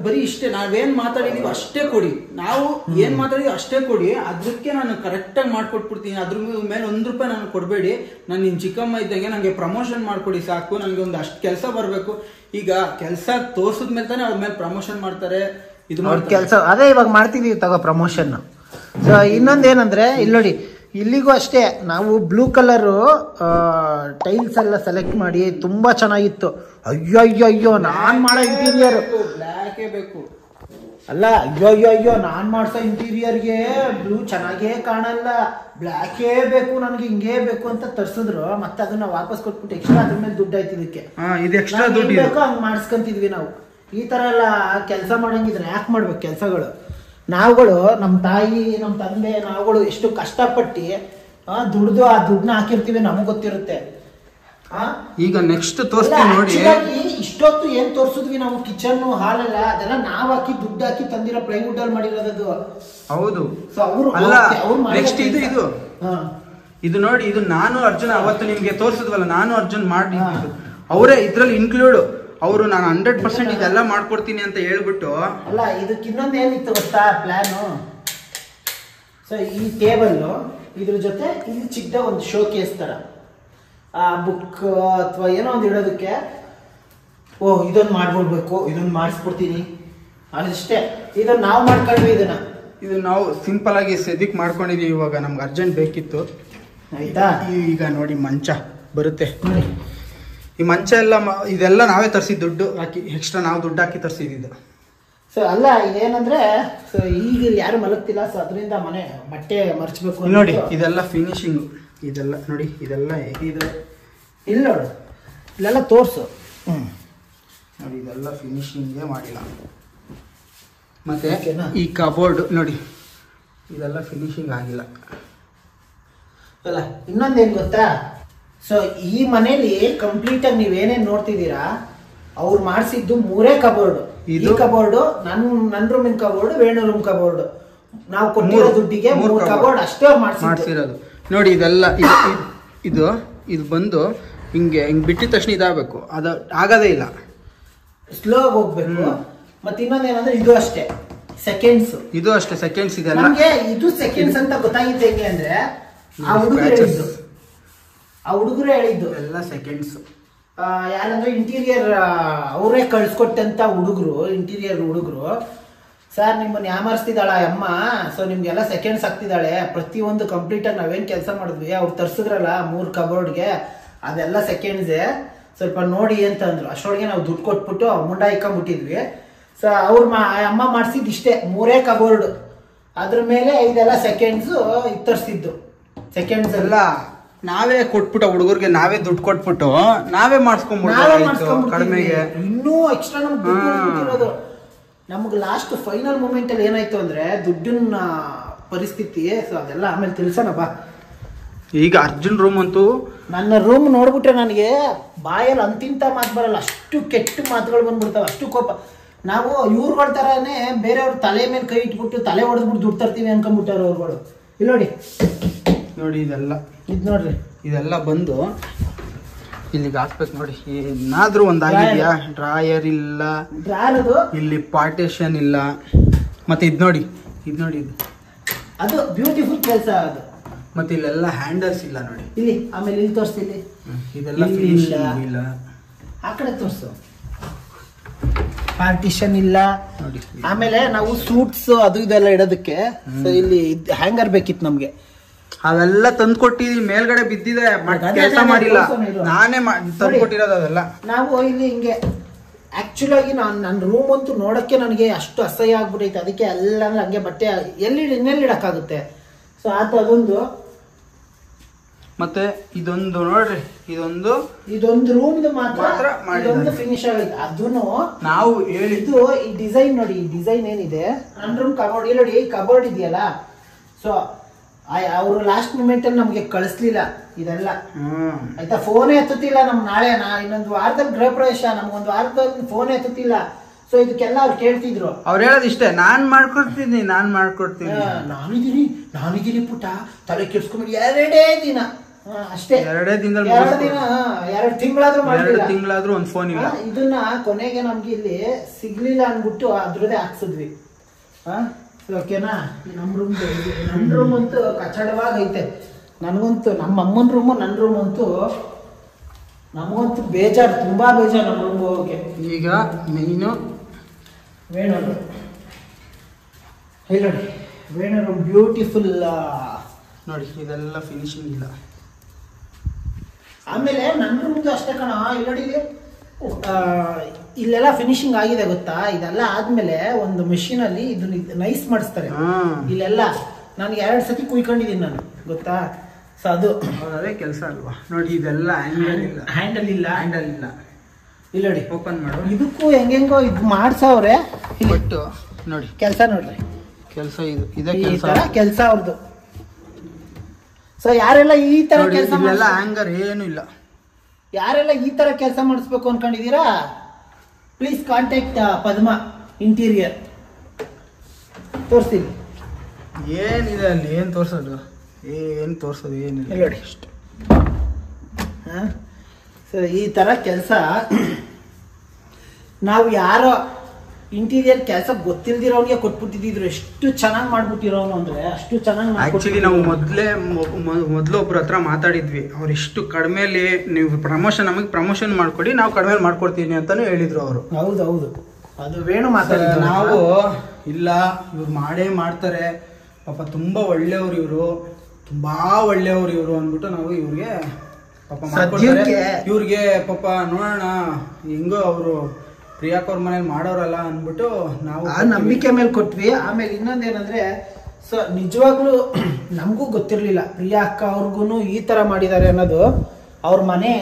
ಬರೀ ಇಷ್ಟೇ, ನಾವೇನ್ ಮಾತಾಡಿದೀವಿ ಅಷ್ಟೇ ಕೊಡಿ, ನಾವು ಏನ್ ಮಾತಾಡಿದೀವಿ ಅಷ್ಟೇ ಕೊಡಿ, ಅದಕ್ಕೆ ನಾನು ಕರೆಕ್ಟಾಗಿ ಮಾಡ್ಕೊಟ್ಬಿಡ್ತೀನಿ, ಅದ್ರ ಮೇಲೆ ₹1 ನಾನು ಕೊಡಬೇಡಿ, ನಾನು ನಿನ್ ಚಿಕ್ಕಮ್ಮ ಇದ್ದಂಗೆ ನಂಗೆ ಪ್ರಮೋಷನ್ ಮಾಡ್ಕೊಡಿ ಸಾಕು, ನನಗೆ ಒಂದು ಅಷ್ಟು ಕೆಲಸ ಬರಬೇಕು. ಈಗ ಕೆಲಸ ತೋರ್ಸಿದ್ಮೇಲೆ ತಾನೇ ಅವ್ರ ಮೇಲೆ ಪ್ರಮೋಷನ್ ಮಾಡ್ತಾರೆ. ಇದು ಕೆಲಸ ಅದೇ ಇವಾಗ ಮಾಡ್ತಿದೀವಿ ತಗೋ ಪ್ರಮೋಷನ್. ಸೊ ಇನ್ನೊಂದೇನಂದ್ರೆ ಇಲ್ಲಿ ನೋಡಿ, ಇಲ್ಲಿಗೂ ಅಷ್ಟೇ ನಾವು ಬ್ಲೂ ಕಲರ್ ಟೈಲ್ಸ್ ಎಲ್ಲ ಸೆಲೆಕ್ಟ್ ಮಾಡಿ ತುಂಬಾ ಚೆನ್ನಾಗಿತ್ತು. ಅಯ್ಯೋ ನಾನ್ ಮಾಡೋ ಇಂಟೀರಿಯರ್ ಬ್ಲ್ಯಾಕೇ ಬೇಕು ಅಲ್ಲ, ಅಯ್ಯೋ ನಾನ್ ಮಾಡ್ಸೋ ಇಂಟೀರಿಯರ್ಗೆ ಬ್ಲೂ ಚೆನ್ನಾಗೇ ಕಾಣಲ್ಲ, ಬ್ಲ್ಯಾಕೇ ಬೇಕು ನನಗೆ, ಹಿಂಗೇ ಬೇಕು ಅಂತ ತರ್ಸಿದ್ರು. ಮತ್ತೆ ಅದನ್ನ ವಾಪಸ್ ಕೊಟ್ಬಿಟ್ಟು ಎಕ್ಸ್ಟ್ರಾ ಅದ್ರ ಮೇಲೆ ದುಡ್ಡು ಆಯ್ತು. ಇದಕ್ಕೆ ಹಂಗ್ ಮಾಡಿಸ್ಕೊಂತಿದ್ವಿ ನಾವು. ಈ ತರ ಎಲ್ಲ ಕೆಲಸ ಮಾಡಂಗಿದ್ರೆ ಯಾಕೆ ಮಾಡ್ಬೇಕು ಕೆಲಸಗಳು? ನಾವುಗಳು ನಮ್ಮ ತಾಯಿ ನಮ್ಮ ತಂದೆ ನಾವುಗಳು ಎಷ್ಟು ಕಷ್ಟಪಟ್ಟು ದುಡ್ದು ಆ ದುಡ್ಡನ್ನ ಹಾಕಿರ್ತೀವಿ, ನಮಗ್ ಗೊತ್ತಿರುತ್ತೆ. ಈಗ ನೆಕ್ಸ್ಟ್ ತೋರಿಸ್ತೀನಿ ನೋಡಿ. ಇಷ್ಟೊತ್ತು ಏನ್ ತೋರ್ಸಿದ್ವಿ ನಾವು, ಕಿಚನ್ ಹಾಲ್ ಎಲ್ಲ ಅದೆಲ್ಲ ನಾವ್ ಹಾಕಿ ದುಡ್ಡು ಹಾಕಿ ತಂದಿರೋ ಪ್ಲೈವುಡ್ ಅಲ್ಲಿ ಮಾಡಿರೋದು. ಹೌದು. ನೆಕ್ಸ್ಟ್ ಇದು ನೋಡಿ, ಇದು ನಾನು ಅರ್ಜುನ್ ಅವತ್ತು ನಿಮ್ಗೆ ತೋರ್ಸಿದ್ವಲ್ಲ, ನಾನು ಅರ್ಜುನ್ ಮಾಡಿ ಅವರೇ ಇದ್ರಲ್ಲಿ ಇನ್ಕ್ಲೂಡ್. ಅವರು ನಾನು 100% ಇದೆಲ್ಲ ಮಾಡ್ಕೊಡ್ತೀನಿ ಅಂತ ಹೇಳ್ಬಿಟ್ಟು. ಅಲ್ಲ, ಇದಕ್ಕೆ ಇನ್ನೊಂದು ಏನಿತ್ತು ಗೊತ್ತಾ ಪ್ಲಾನು? ಸೊ ಈ ಟೇಬಲ್ ಇದ್ರ ಜೊತೆ ಇಲ್ಲಿ ಚಿಕ್ಕದ ಒಂದು ಶೋ ಕೇಸ್ ತರ ಬುಕ್ ಅಥವಾ ಏನೋ ಒಂದು ಇಡೋದಕ್ಕೆ, ಇದೊಂದು ಮಾಡ್ಬಿಡ್ಬೇಕು, ಇದೊಂದು ಮಾಡಿಸ್ಬಿಡ್ತೀನಿ ಅಷ್ಟೇ. ಇದನ್ನ ನಾವು ಮಾಡ್ಕೊಂಡ್ವಿ. ಇದು ನಾವು ಸಿಂಪಲ್ ಆಗಿ ಸದ್ಯಕ್ಕೆ ಮಾಡ್ಕೊಂಡಿದೀವಿ. ಇವಾಗ ನಮ್ಗೆ ಅರ್ಜೆಂಟ್ ಬೇಕಿತ್ತು, ಆಯ್ತಾ? ಈಗ ನೋಡಿ ಮಂಚ ಬರುತ್ತೆ. ಈ ಮಂಚ ಎಲ್ಲ ಇದೆಲ್ಲ ನಾವೇ ತರಿಸಿದ್, ದುಡ್ಡು ಹಾಕಿ ಎಕ್ಸ್ಟ್ರಾ ನಾವು ದುಡ್ಡು ಹಾಕಿ ತರಿಸಿದ್ದು. ಸೊ ಅಲ್ಲ, ಇದೇನಂದ್ರೆ ಸೊ ಈಗ ಯಾರು ಮಲಗ್ತಿಲ್ಲ, ಸೊ ಅದರಿಂದ ಮನೆ ಬಟ್ಟೆ ಮರ್ಚ್ಬೇಕು ನೋಡಿ. ಇದೆಲ್ಲ ಫಿನಿಶಿಂಗ್, ಇದೆಲ್ಲ ನೋಡಿ, ಇದೆಲ್ಲ ಹೇಗಿದೆ ಇಲ್ಲಿ ನೋಡು, ಇಲ್ಲೆಲ್ಲ ತೋರ್ಸು. ನೋಡಿ, ಇದೆಲ್ಲ ಫಿನಿಶಿಂಗೇ ಮಾಡಿಲ್ಲ. ಮತ್ತೆ ಈ ಕಬೋರ್ಡ್ ನೋಡಿ, ಇದೆಲ್ಲ ಫಿನಿಶಿಂಗ್ ಆಗಿಲ್ಲ. ಅಲ್ಲ, ಇನ್ನೊಂದೇನು ಗೊತ್ತಾ? ಸೊ ಈ ಮನೇಲಿ ಕಂಪ್ಲೀಟ್ ಆಗಿ ನೀವೇನೇನ್ ನೋಡ್ತಿದ್ದೀರಾ, ಅವ್ರು ಮಾಡಿಸಿದ್ದು 3 ಕಬೋರ್ಡ್. ಈ ಕಬೋರ್ಡ್ ನನ್ನ ರೂಮಿನ ಕಬೋರ್ಡ್, ವೇಣು ರೂಮ್ ಕಬೋರ್ಡ್. ನಾವು ಕೊಟ್ಟಿರೋ ದುಡ್ಡಿಗೆ 3 ಕಬೋರ್ಡ್ ಅಷ್ಟೇ ಮಾಡಿಸಿರೋದು. ನೋಡಿ, ಇದೆಲ್ಲ ಇದು ಬಂದು ಹಿಂಗೆ ಬಿಟ್ಟಿದ ತಕ್ಷಣ ಇದಾಗಬೇಕು, ಅದು ಆಗದೇ ಇಲ್ಲ, ಸ್ಲೋ ಆಗಿ ಹೋಗ್ಬೇಕು. ಮತ್ತೆ ಇನ್ನೊಂದೇನಂದ್ರೆ ಇದು ಅಷ್ಟೇ ಸೆಕೆಂಡ್ಸ್, ಇದು ಅಷ್ಟೇ ಸೆಕೆಂಡ್ಸ್. ಇದೆಲ್ಲ ನಮ್ಗೆ ಇದು ಸೆಕೆಂಡ್ಸ್ ಅಂತ ಗೊತ್ತಾಗಿತ್ತು. ಹೆಂಗೆ ಅಂದ್ರೆ ಆ ಹುಡುಗರು ಹೇಳಿದ್ದು ಎಲ್ಲ ಸೆಕೆಂಡ್ಸ್. ಯಾರಂದ್ರೆ ಇಂಟೀರಿಯರ್ ಅವರೇ ಕಳ್ಸ್ಕೊಟ್ಟಂತ ಇಂಟೀರಿಯರ್ ಹುಡುಗರು, ಸರ್ ನಿಮ್ಮನ್ನ ಯಾಮರ್ಸ್ತಿದ್ದಾಳ ಅಮ್ಮ, ಸೊ ನಿಮ್ಗೆಲ್ಲ ಸೆಕೆಂಡ್ಸ್ ಆಗ್ತಿದ್ದಾಳೆ, ಪ್ರತಿಯೊಂದು ಕಂಪ್ಲೀಟ್ ಆಗಿ ನಾವೇನ್ ಕೆಲಸ ಮಾಡಿದ್ವಿ, ಅವ್ರು ತರ್ಸಿದ್ರಲ್ಲ 3 ಕಬೋರ್ಡ್ಗೆ, ಅದೆಲ್ಲ ಸೆಕೆಂಡ್ಸೇ, ಸ್ವಲ್ಪ ನೋಡಿ ಅಂತಂದ್ರು. ಅಷ್ಟೊಳಗೆ ನಾವು ದುಡ್ಡು ಕೊಟ್ಬಿಟ್ಟು ಮುಂಡ ಇಕ್ಕೊಂಡ್ಬಿಟ್ಟಿದ್ವಿ. ಸೊ ಅಮ್ಮ ಮಾಡ್ಸಿದ್ ಇಷ್ಟೇ 3 ಕಬೋರ್ಡ್, ಅದ್ರ ಮೇಲೆ ಇದೆಲ್ಲ ಸೆಕೆಂಡ್ಸ್ ತರ್ಸಿದ್ದು. ಸೆಕೆಂಡ್ಸ್ ಎಲ್ಲ ನಾವೇ ಕೊಟ್ಬಿಟ್ಟು ಹುಡುಗರಿಗೆ ನಾವೇ ದುಡ್ಡು ಕೊಟ್ಬಿಟ್ಟು ನಾವೇ ಮಾಡಿಸ್ಕೊಂಡ್ಬಿಟ್ಟು ಕಡಿಮೆಗೆ ಇನ್ನೂ ಎಕ್ಸ್ಟ್ರಾ ನಮ್ಗೆ ನಮ್ಗೆ ಲಾಸ್ಟ್ ಫೈನಲ್ ಮೂಮೆಂಟ್ ಅಲ್ಲಿ ಏನಾಯ್ತು ಅಂದ್ರೆ ದುಡ್ಡಿನ ಪರಿಸ್ಥಿತಿ. ಸೊ ಅದೆಲ್ಲ ಆಮೇಲೆ ತಿಳ್ಸೋಣ ಬಾ. ಈಗ ಅರ್ಜುನ್ ರೂಮ್ ಅಂತೂ, ನನ್ನ ರೂಮ್ ನೋಡ್ಬಿಟ್ರೆ ನನಗೆ ಬಾಯಲ್ಲಿ ಅಂತಿಂತ ಮಾತು ಬರಲ್ಲ, ಅಷ್ಟು ಕೆಟ್ಟ ಮಾತುಗಳು ಬಂದ್ಬಿಡ್ತಾವೆ, ಅಷ್ಟು ಕೋಪ. ನಾವು ಇವ್ರುಗಳ ತರಾನೇ ಬೇರೆಯವ್ರ ತಲೆ ಮೇಲೆ ಕೈ ಇಟ್ಬಿಟ್ಟು ತಲೆ ಹೊಡೆದ್ಬಿಟ್ಟು ದುಡ್ಡು ತರ್ತೀವಿ ಅನ್ಕೊಂಡ್ಬಿಟ್ಟಾರ ಅವ್ರುಗಳು. ಇಲ್ಲಿ ನೋಡಿ ಇದೆಲ್ಲ ನೋಡ್ರಿ, ಇದೆಲ್ಲ ಬಂದು ಇಲ್ಲಿಗೆ ಹಾಕ್ಬೇಕು ನೋಡಿ. ಏನಾದ್ರೂ ಒಂದಾಗಿದ್ಯಾ? ಡ್ರಾಯರ್ ಇಲ್ಲ, ಇಲ್ಲಿ ಪಾರ್ಟೇಷನ್ ಇಲ್ಲ. ಮತ್ತೆ ಇದು ನೋಡಿ ಅದು ಬ್ಯೂಟಿಫುಲ್ ಕೆಲಸ ಅದು. ಮತ್ತೆ ಇಲ್ಲೆಲ್ಲ ಹ್ಯಾಂಡಲ್ಸ್ ಇಲ್ಲ ನೋಡಿ ಇಲ್ಲಿ. ಆಮೇಲೆ ಇಲ್ಲಿ ತೋರಿಸ್ತೀನಿ, ಇದೆಲ್ಲ ಫಿನಿಶಿಂಗ್ ಇಲ್ಲ. ಆ ಕಡೆ ತೋರಿಸು. ಪಾರ್ಟಿಷನ್ ಇಲ್ಲ ನೋಡಿ. ಆಮೇಲೆ ನಾವು ಸೂಟ್ಸ್ ಅದು ಇದೆಲ್ಲ ಇಡೋದಕ್ಕೆ ಇಲ್ಲಿ ಹ್ಯಾಂಗರ್ ಬೇಕಿತ್ತು ನಮ್ಗೆ. ಅವೆಲ್ಲ ತಂದು ಕೊಟ್ಟಿದೀವಿ, ಮೇಲ್ಗಡೆ ಬಿದ್ದಿದೆ, ಕೆಲಸ ಮಾಡಿಲ್ಲ, ನಾನೇ ತಂದು ಕೊಟ್ಟಿರೋದು ಅದೆಲ್ಲ. ನಾವು ಇಲ್ಲಿ ಹಿಂಗೆ ಆಕ್ಚುಲ್ ಆಗಿ ನನ್ನ ರೂಮ್ ಅಂತೂ ನೋಡಕ್ಕೆ ನನಗೆ ಅಷ್ಟು ಅಸಹ್ಯ ಆಗ್ಬಿಟ್ಟೈತೆ. ಅದಕ್ಕೆ ಎಲ್ಲ ಹಂಗೆ ಬಟ್ಟೆ ಇನ್ನೆಲ್ಲಿ ಇಡಕ್ಕಾಗುತ್ತೆ. ಸೊ ಆತ ಅದೊಂದು. ಮತ್ತೆ ಇದೊಂದು ನೋಡ್ರಿ, ಇದೊಂದು ರೂಮ್ ಮಾತ್ರ ಇದೊಂದು ಫಿನಿಶ್ ಆಗೈತೆ. ಅದನ್ನು ನಾವು ಹೇಳಿದ್ದು ಈ ಡಿಸೈನ್ ನೋಡಿ. ಈ ಡಿಸೈನ್ ಏನಿದೆ ನನ್ನ ರೂಮ್ ಕಬೋರ್ಡ್ ಇಲ್ಲಿ ನೋಡಿ, ಕಬೋರ್ಡ್ ಇದೆಯಲ್ಲ. ಸೊ ಅವರು ಲಾಸ್ಟ್ ಮೂಮೆಂಟ್ ಅಲ್ಲಿ ನಮ್ಗೆ ಕಳಿಸ್ಲಿಲ್ಲ ಇದೆಲ್ಲ, ಆಯ್ತಾ. ಫೋನೇ ಎತ್ತುತ್ತಿಲ್ಲ ನಮ್ಗೆ. ನಾಳೆ ಇನ್ನೊಂದು ವಾರದಲ್ಲಿ ಗೃಹ ಪ್ರವೇಶ, ನಮ್ಗೊಂದು ವಾರದಲ್ಲಿ ಫೋನ್ ಎತ್ತುತ್ತಿಲ್ಲ. ಸೊ ಇದಕ್ಕೆಲ್ಲ ಅವ್ರು ಕೇಳ್ತಿದ್ರು. ಅವ್ರು ಹೇಳೋದಿಷ್ಟೇ, ನಾನ್ ಮಾಡ್ಕೊಡ್ತೀನಿ. ನಾನಿದ್ದೀನಿ ಪುಟ್ಟ, ತಲೆ ಕೆಡ್ಸ್ಕೊಂಡ್ಬಿಟ್ಟು 2 ದಿನ ಅಷ್ಟೇ. 2 ದಿನದಲ್ಲಿ 2 ತಿಂಗಳಾದ್ರೂ ಒಂದ್ ಫೋನ್ ಇಲ್ಲ. ಇದನ್ನ ಕೊನೆಗೆ ನಮ್ಗೆ ಇಲ್ಲಿ ಸಿಗ್ಲಿಲ್ಲ ಅನ್ಬಿಟ್ಟು ಅದ್ರದೇ ಹಾಕ್ಸಿದ್ವಿ. ಓಕೆನಾ. ನಮ್ಮ ರೂಮ್ ಅಂತೂ ಕಚಡವಾಗೈತೆ. ನನಗಂತೂ ನಮ್ಮ ಅಮ್ಮನ ರೂಮು ನನ್ನ ರೂಮ್ ಅಂತೂ ನಮಗಂತೂ ಬೇಜಾರು, ತುಂಬಾ ಬೇಜಾರು ನಮ್ಮ ರೂಮ್ ಹೋಗೋಕೆ. ಈಗ ಮೇನು ವೇಣು ನೋಡಿ, ವೇಣು ರೂಮ್ ಬ್ಯೂಟಿಫುಲ್ ನೋಡಿ. ಇದೆಲ್ಲ ಫಿನಿಶಿಂಗ್ ಇಲ್ಲ. ಆಮೇಲೆ ನನ್ನ ರೂಮ್ದು ಅಷ್ಟೇ ಕಣ. ಇಲ್ಲಿ ನೋಡಿ, ಇಲ್ಲೆಲ್ಲ ಫಿನಿಶಿಂಗ್ ಆಗಿದೆ ಗೊತ್ತಾ. ಇದೆಲ್ಲ ಆದ್ಮೇಲೆ ಒಂದು ಮೆಷಿನ್ ಅಲ್ಲಿ ಇದನ್ನ ನೈಸ್ ಮಾಡಿಸ್ತಾರೆ ಇಲ್ಲೆಲ್ಲ. ನಾನು 2 ಸತಿ ಕುಯ್ಕೊಂಡಿದ್ದೀನಿ ನಾನು, ಗೊತ್ತಾ. ಸೊ ಅದು ಅದೇ ಕೆಲಸ ಅಲ್ವಾ. ನೋಡಿ ಇದೆಲ್ಲ ಹ್ಯಾಂಡಲ್ ಇಲ್ಲ ಇಲ್ಲಿ ನೋಡಿ. ಓಪನ್ ಮಾಡು. ಇದಕ್ಕೂ ಹೆಂಗೆಂಗೋ ಇದು ಮಾಡ್ಸವ್ರೆ. ಬಟ್ ನೋಡಿ ಕೆಲಸ ನೋಡ್ರಿ, ಕೆಲಸ ಇದೇ ಕೆಲಸ ಅವ್ರದ್ದು. ಸೊ ಯಾರೆಲ್ಲ ಈ ತರ ಕೆಲಸ ಹ್ಯಾಂಗರ್ ಏನು ಇಲ್ಲ, ಯಾರೆಲ್ಲ ಈ ತರ ಕೆಲಸ ಮಾಡಿಸ್ಬೇಕು ಅನ್ಕೊಂಡಿದೀರಾ, ಪ್ಲೀಸ್ ಕಾಂಟ್ಯಾಕ್ಟ್ ಪದ್ಮಾ ಇಂಟೀರಿಯರ್. ತೋರಿಸ್ತೀನಿ ಏನಿದೆ ಅಲ್ಲಿ. ಏನು ತೋರಿಸೋದು ಏನಿಲ್ಲ ನೋಡಿ ಅಷ್ಟು. ಸರಿ, ಈ ತರ ಕೆಲಸ ನಾವು ಯಾರೋ ಇಂಟೀರಿಯರ್ ಕೆಲಸ ಗೊತ್ತಿಲ್ದಿರೋನ್ಗೆ ಕೊಟ್ಬಿಟ್ಟಿದ್ರು. ಎಷ್ಟು ಚೆನ್ನಾಗಿ ಮಾಡ್ಬಿಟ್ಟಿರೋನು ಅಂದ್ರೆ ಅಷ್ಟು ಚೆನ್ನಾಗಿ. ಆಕ್ಚುಲಿ ನಾವು ಮೊದಲು ಒಬ್ರ ಹತ್ರ ಮಾತಾಡಿದ್ವಿ. ಅವ್ರು ಇಷ್ಟು ಕಡಿಮೆಲಿ ನೀವು ನಮಗೆ ಪ್ರಮೋಷನ್ ಮಾಡ್ಕೊಡಿ, ನಾವು ಕಡಿಮೆ ಮಾಡ್ಕೊಡ್ತೀನಿ ಅಂತಾನು ಹೇಳಿದ್ರು ಅವರು. ಹೌದು, ಅದು ವೇಣು ಮಾತಾಡಿದ್ರು. ನಾವು ಇಲ್ಲ, ಇವ್ರು ಮಾಡೇ ಮಾಡ್ತಾರೆ, ಪಾಪ ತುಂಬಾ ಒಳ್ಳೆಯವ್ರು ಇವರು, ತುಂಬಾ ಒಳ್ಳೆಯವ್ರು ಇವರು ಅಂದ್ಬಿಟ್ಟು ನಾವು ಇವ್ರಿಗೆ ಪಾಪ ಇವ್ರಿಗೆ ಪಾಪ ನೋಡೋಣ ಹೆಂಗೋ ಅವರು ಪ್ರಿಯಾಕ್ ಅವ್ರ ಮನೇಲಿ ಮಾಡೋರಲ್ಲ ಅಂದ್ಬಿಟ್ಟು ನಾವು ನಂಬಿಕೆ ಮೇಲೆ ಕೊಟ್ವಿ. ಆಮೇಲೆ ಇನ್ನೊಂದೇನಂದ್ರೆ, ಸೊ ನಿಜವಾಗ್ಲೂ ನಮಗೂ ಗೊತ್ತಿರ್ಲಿಲ್ಲ ಪ್ರಿಯಾ ಅಕ್ಕ ಅವ್ರಿಗೂ ಈ ತರ ಮಾಡಿದ್ದಾರೆ ಅನ್ನೋದು. ಅವ್ರ ಮನೆ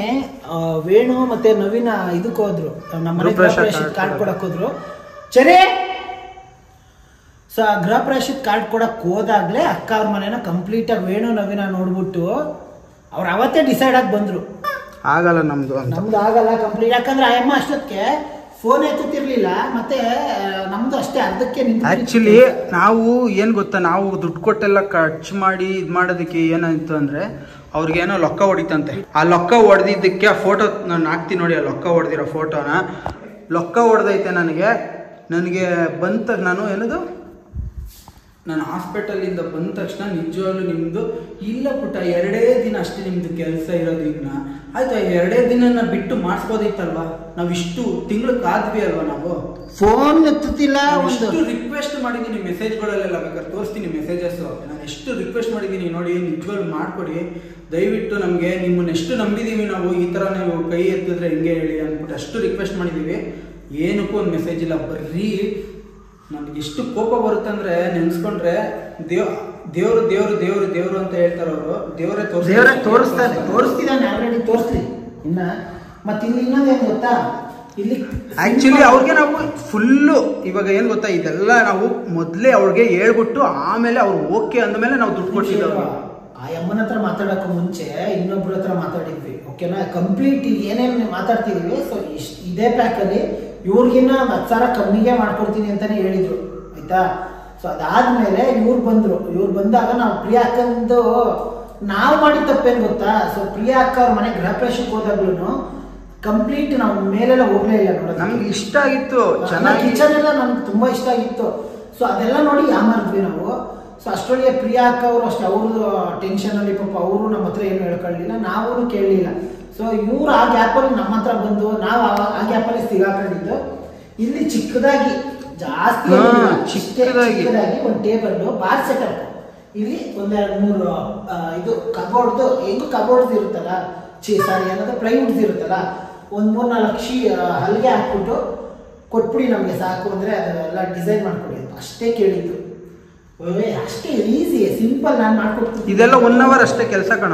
ವೇಣು ಮತ್ತೆ ನವೀನ ಇದಕ್ಕೆ ಹೋದ್ರು, ನಮ್ಮ ಮನೆ ಗೃಹ ಪ್ರವೇಶದ ಕಾರ್ಡ್ ಕೊಡಕ್ ಹೋದ್ರು. ಚರೇ ಸೊ ಗೃಹ ಪ್ರವೇಶದ ಕಾರ್ಡ್ ಕೊಡಕ್ ಹೋದಾಗ್ಲೇ ಅಕ್ಕ ಅವ್ರ ಮನೇನ ಕಂಪ್ಲೀಟ್ ಆಗಿ ವೇಣು ನವೀನ ನೋಡ್ಬಿಟ್ಟು ಅವ್ರು ಅವತ್ತೇ ಡಿಸೈಡ್ ಆಗಿ ಬಂದ್ರು. ಆಗಲ್ಲ ನಮ್ದು ಆಗಲ್ಲ ಕಂಪ್ಲೀಟ್. ಯಾಕಂದ್ರೆ ಅಮ್ಮ ಅಷ್ಟೊತ್ತಿಗೆ ಫೋನ್ ಎತ್ತುತ್ತಿರ್ಲಿಲ್ಲ, ಮತ್ತೆ ನಮ್ದು ಅಷ್ಟೇ ಅರ್ಧಕ್ಕೆ ನಿಂತು. ಆಕ್ಚುಲಿ ನಾವು ಏನ್ ಗೊತ್ತಾ, ನಾವು ದುಡ್ಡು ಕೊಟ್ಟೆಲ್ಲ ಖರ್ಚು ಮಾಡಿ ಇದ್ ಮಾಡೋದಕ್ಕೆ ಏನಾಯ್ತು ಅಂದ್ರೆ ಅವ್ರಿಗೇನೋ ಲೊಕ್ಕ ಹೊಡಿತಂತೆ. ಆ ಲೊಕ್ಕ ಹೊಡೆದಿದ್ದಕ್ಕೆ ಆ ಫೋಟೋ ನಾನು ಹಾಕ್ತೀನಿ ನೋಡಿ. ಆ ಲೊಕ್ಕ ಹೊಡೆದಿರೋ ಫೋಟೋನ, ಲೊಕ್ಕ ಹೊಡೆದೈತೆ ನನಗೆ ಬಂತ. ನಾನು ಹಾಸ್ಪಿಟಲಿಂದ ಬಂದ ತಕ್ಷಣ ನಿಜವಾಗ್ಲೂ ನಿಮ್ದು ಇಲ್ಲ ಪುಟ್ಟ 2 ದಿನ ಅಷ್ಟೇ ನಿಮ್ದು ಕೆಲಸ ಇರೋದು. ಈಗ ಆಯ್ತು, 2 ದಿನ ಬಿಟ್ಟು ಮಾಡಿಸ್ಬೋದಿತ್ತಲ್ವಾ. ನಾವು ಇಷ್ಟು ತಿಂಗಳಕ್ಕಾದ್ವಿ ಅಲ್ವಾ. ನಾವು ಫೋನ್ ಎತ್ತುತ್ತಿಲ್ಲ. ಎಷ್ಟು ರಿಕ್ವೆಸ್ಟ್ ಮಾಡಿದ್ದೀನಿ ಮೆಸೇಜ್ಗಳಲ್ಲೆಲ್ಲ, ಬೇಕಾದ್ರೆ ತೋರಿಸ್ತೀನಿ ಮೆಸೇಜಸ್. ನಾನು ಎಷ್ಟು ರಿಕ್ವೆಸ್ಟ್ ಮಾಡಿದ್ದೀನಿ ನೋಡಿ, ನಿಜವಾಗ್ಲೂ ಮಾಡ್ಕೊಡಿ ದಯವಿಟ್ಟು. ನಮಗೆ ನಿಮ್ಮನ್ನ ಎಷ್ಟು ನಂಬಿದೀವಿ ನಾವು, ಈ ತರ ನೀವು ಕೈ ಎತ್ತಿದ್ರೆ ಹೆಂಗೆ ಹೇಳಿ ಅಂದ್ಬಿಟ್ಟು ಅಷ್ಟು ರಿಕ್ವೆಸ್ಟ್ ಮಾಡಿದೀವಿ. ಏನಕ್ಕೂ ಒಂದು ಮೆಸೇಜ್ ಇಲ್ಲ. ಬರ್ರಿ ನನಗೆ ಎಷ್ಟು ಕೋಪ ಬರುತ್ತಂದ್ರೆ ನೆನ್ಸ್ಕೊಂಡ್ರೆ ದೇವ್ರು ಅಂತ ಹೇಳ್ತಾರ ಅವರು. ದೇವರೇ ತೋರಿಸ್ತಿದ್ದಾನೆ ಆಲ್ರೆಡಿ, ತೋರಿಸ್ಲಿ ಇನ್ನ. ಮತ್ತೆ ಇಲ್ಲಿ ಇನ್ನೊಂದೇನು ಗೊತ್ತಾ, ಇಲ್ಲಿ ಆಕ್ಚುಲಿ ಅವ್ರಿಗೆ ನಾವು ಫುಲ್ಲು ಇವಾಗ ಏನ್ ಗೊತ್ತಾ, ಇದೆಲ್ಲ ನಾವು ಮೊದ್ಲೇ ಅವ್ರಿಗೆ ಹೇಳ್ಬಿಟ್ಟು ಆಮೇಲೆ ಅವ್ರು ಓಕೆ ಅಂದ್ಮೇಲೆ ನಾವು ದುಡ್ಡು ಕೊಟ್ಟಿದ್ದೇವೆ. ಆ ಅಮ್ಮನ ಹತ್ರ ಮಾತಾಡೋಕೆ ಮುಂಚೆ ಇನ್ನೊಬ್ರ ಹತ್ರ ಮಾತಾಡಿದ್ವಿ. ಓಕೆನಾ, ಕಂಪ್ಲೀಟ್ ಏನೇನು ಮಾತಾಡ್ತಿದೀವಿ. ಸೊ ಇದೇ ಪ್ಯಾಕಲ್ಲಿ ಇವ್ರಿಗಿನ್ನ 10,000 ಕಮ್ಮಿಗೆ ಮಾಡ್ಕೊಡ್ತೀನಿ ಅಂತಾನೆ ಹೇಳಿದ್ರು, ಆಯ್ತಾ. ಸೊ ಅದಾದ್ಮೇಲೆ ಇವ್ರು ಬಂದಾಗ ನಾವು ಪ್ರಿಯಾ ಅಕ್ಕಂದು ನಾವು ಮಾಡಿದ ತಪ್ಪೇನು ಗೊತ್ತಾ. ಸೊ ಪ್ರಿಯಾ ಅಕ್ಕ ಅವ್ರ ಮನೆ ಗೃಹ ಪ್ರವೇಶಕ್ಕೆ ಹೋದಾಗ್ಲೂ ಕಂಪ್ಲೀಟ್ ನಾವು ಮೇಲೆಲ್ಲ ಹೋಗ್ಲೇ ಇಲ್ಲ ನೋಡೋದು. ನಮ್ಗೆ ಇಷ್ಟ ಆಗಿತ್ತು, ಚೆನ್ನಾಗಿ ಕಿಚನ್ ಎಲ್ಲ ನಮ್ಗೆ ತುಂಬಾ ಇಷ್ಟ ಆಗಿತ್ತು. ಸೊ ಅದೆಲ್ಲ ನೋಡಿ ಯಾಮಾರಿದ್ವಿ ನಾವು. ಸೊ ಅಷ್ಟೊಳಗೆ ಪ್ರಿಯಾ ಅಕ್ಕ ಅವರು ಅಷ್ಟೇ, ಅವ್ರದ್ದು ಟೆನ್ಷನ್ ಅಲ್ಲಿ ಪಾಪ ಅವರು ನಮ್ಮ ಹತ್ರ ಏನು ಹೇಳ್ಕೊಳ್ಳಿಲ್ಲ, ನಾವು ಕೇಳಲಿಲ್ಲ. ಸೊ ಇವ್ರು ಆ ಗ್ಯಾಪಲ್ಲಿ ನಮ್ಮ ಹತ್ರ ಬಂದು ನಾವು ಆ ಗ್ಯಾಪಲ್ಲಿ ಸಿಗಾಕೊಂಡಿದ್ದು. ಇಲ್ಲಿ ಚಿಕ್ಕದಾಗಿ ಜಾಸ್ತಿ ಚಿಕ್ಕದಾಗಿ ಒಂದು ಟೇಬಲ್ ಬಾರ್ ಸೆಟಪ್. ಇಲ್ಲಿ ಒಂದೆರಡು ಮೂರು ಇದು ಕಬೋರ್ಡ್ದು ಹೆಂಗು ಕಬೋರ್ಡ್ದು ಇರುತ್ತಲ್ಲ, ಸಾರಿ ಏನಂದ್ರೆ ಪ್ಲೈವುಡ್ಸ್ ಇರುತ್ತಲ್ಲ, ಒಂದು 3-4 ಹಲ್ಗೆ ಹಾಕ್ಬಿಟ್ಟು ಕೊಟ್ಬಿಡಿ ನಮಗೆ ಸಾಕು ಅಂದ್ರೆ ಅದೆಲ್ಲ ಡಿಸೈನ್ ಮಾಡ್ಕೊಡಿ ಅಂತ ಅಷ್ಟೇ ಕೇಳಿದ್ದು. ಅಷ್ಟೇ ಈಸಿ ಸಿಂಪಲ್ ನಾನು ಮಾಡ್ಕೊಡ್ತೀನಿ. ಇದೆಲ್ಲ 1 hour ಅಷ್ಟೇ ಕೆಲಸ ಕಣ.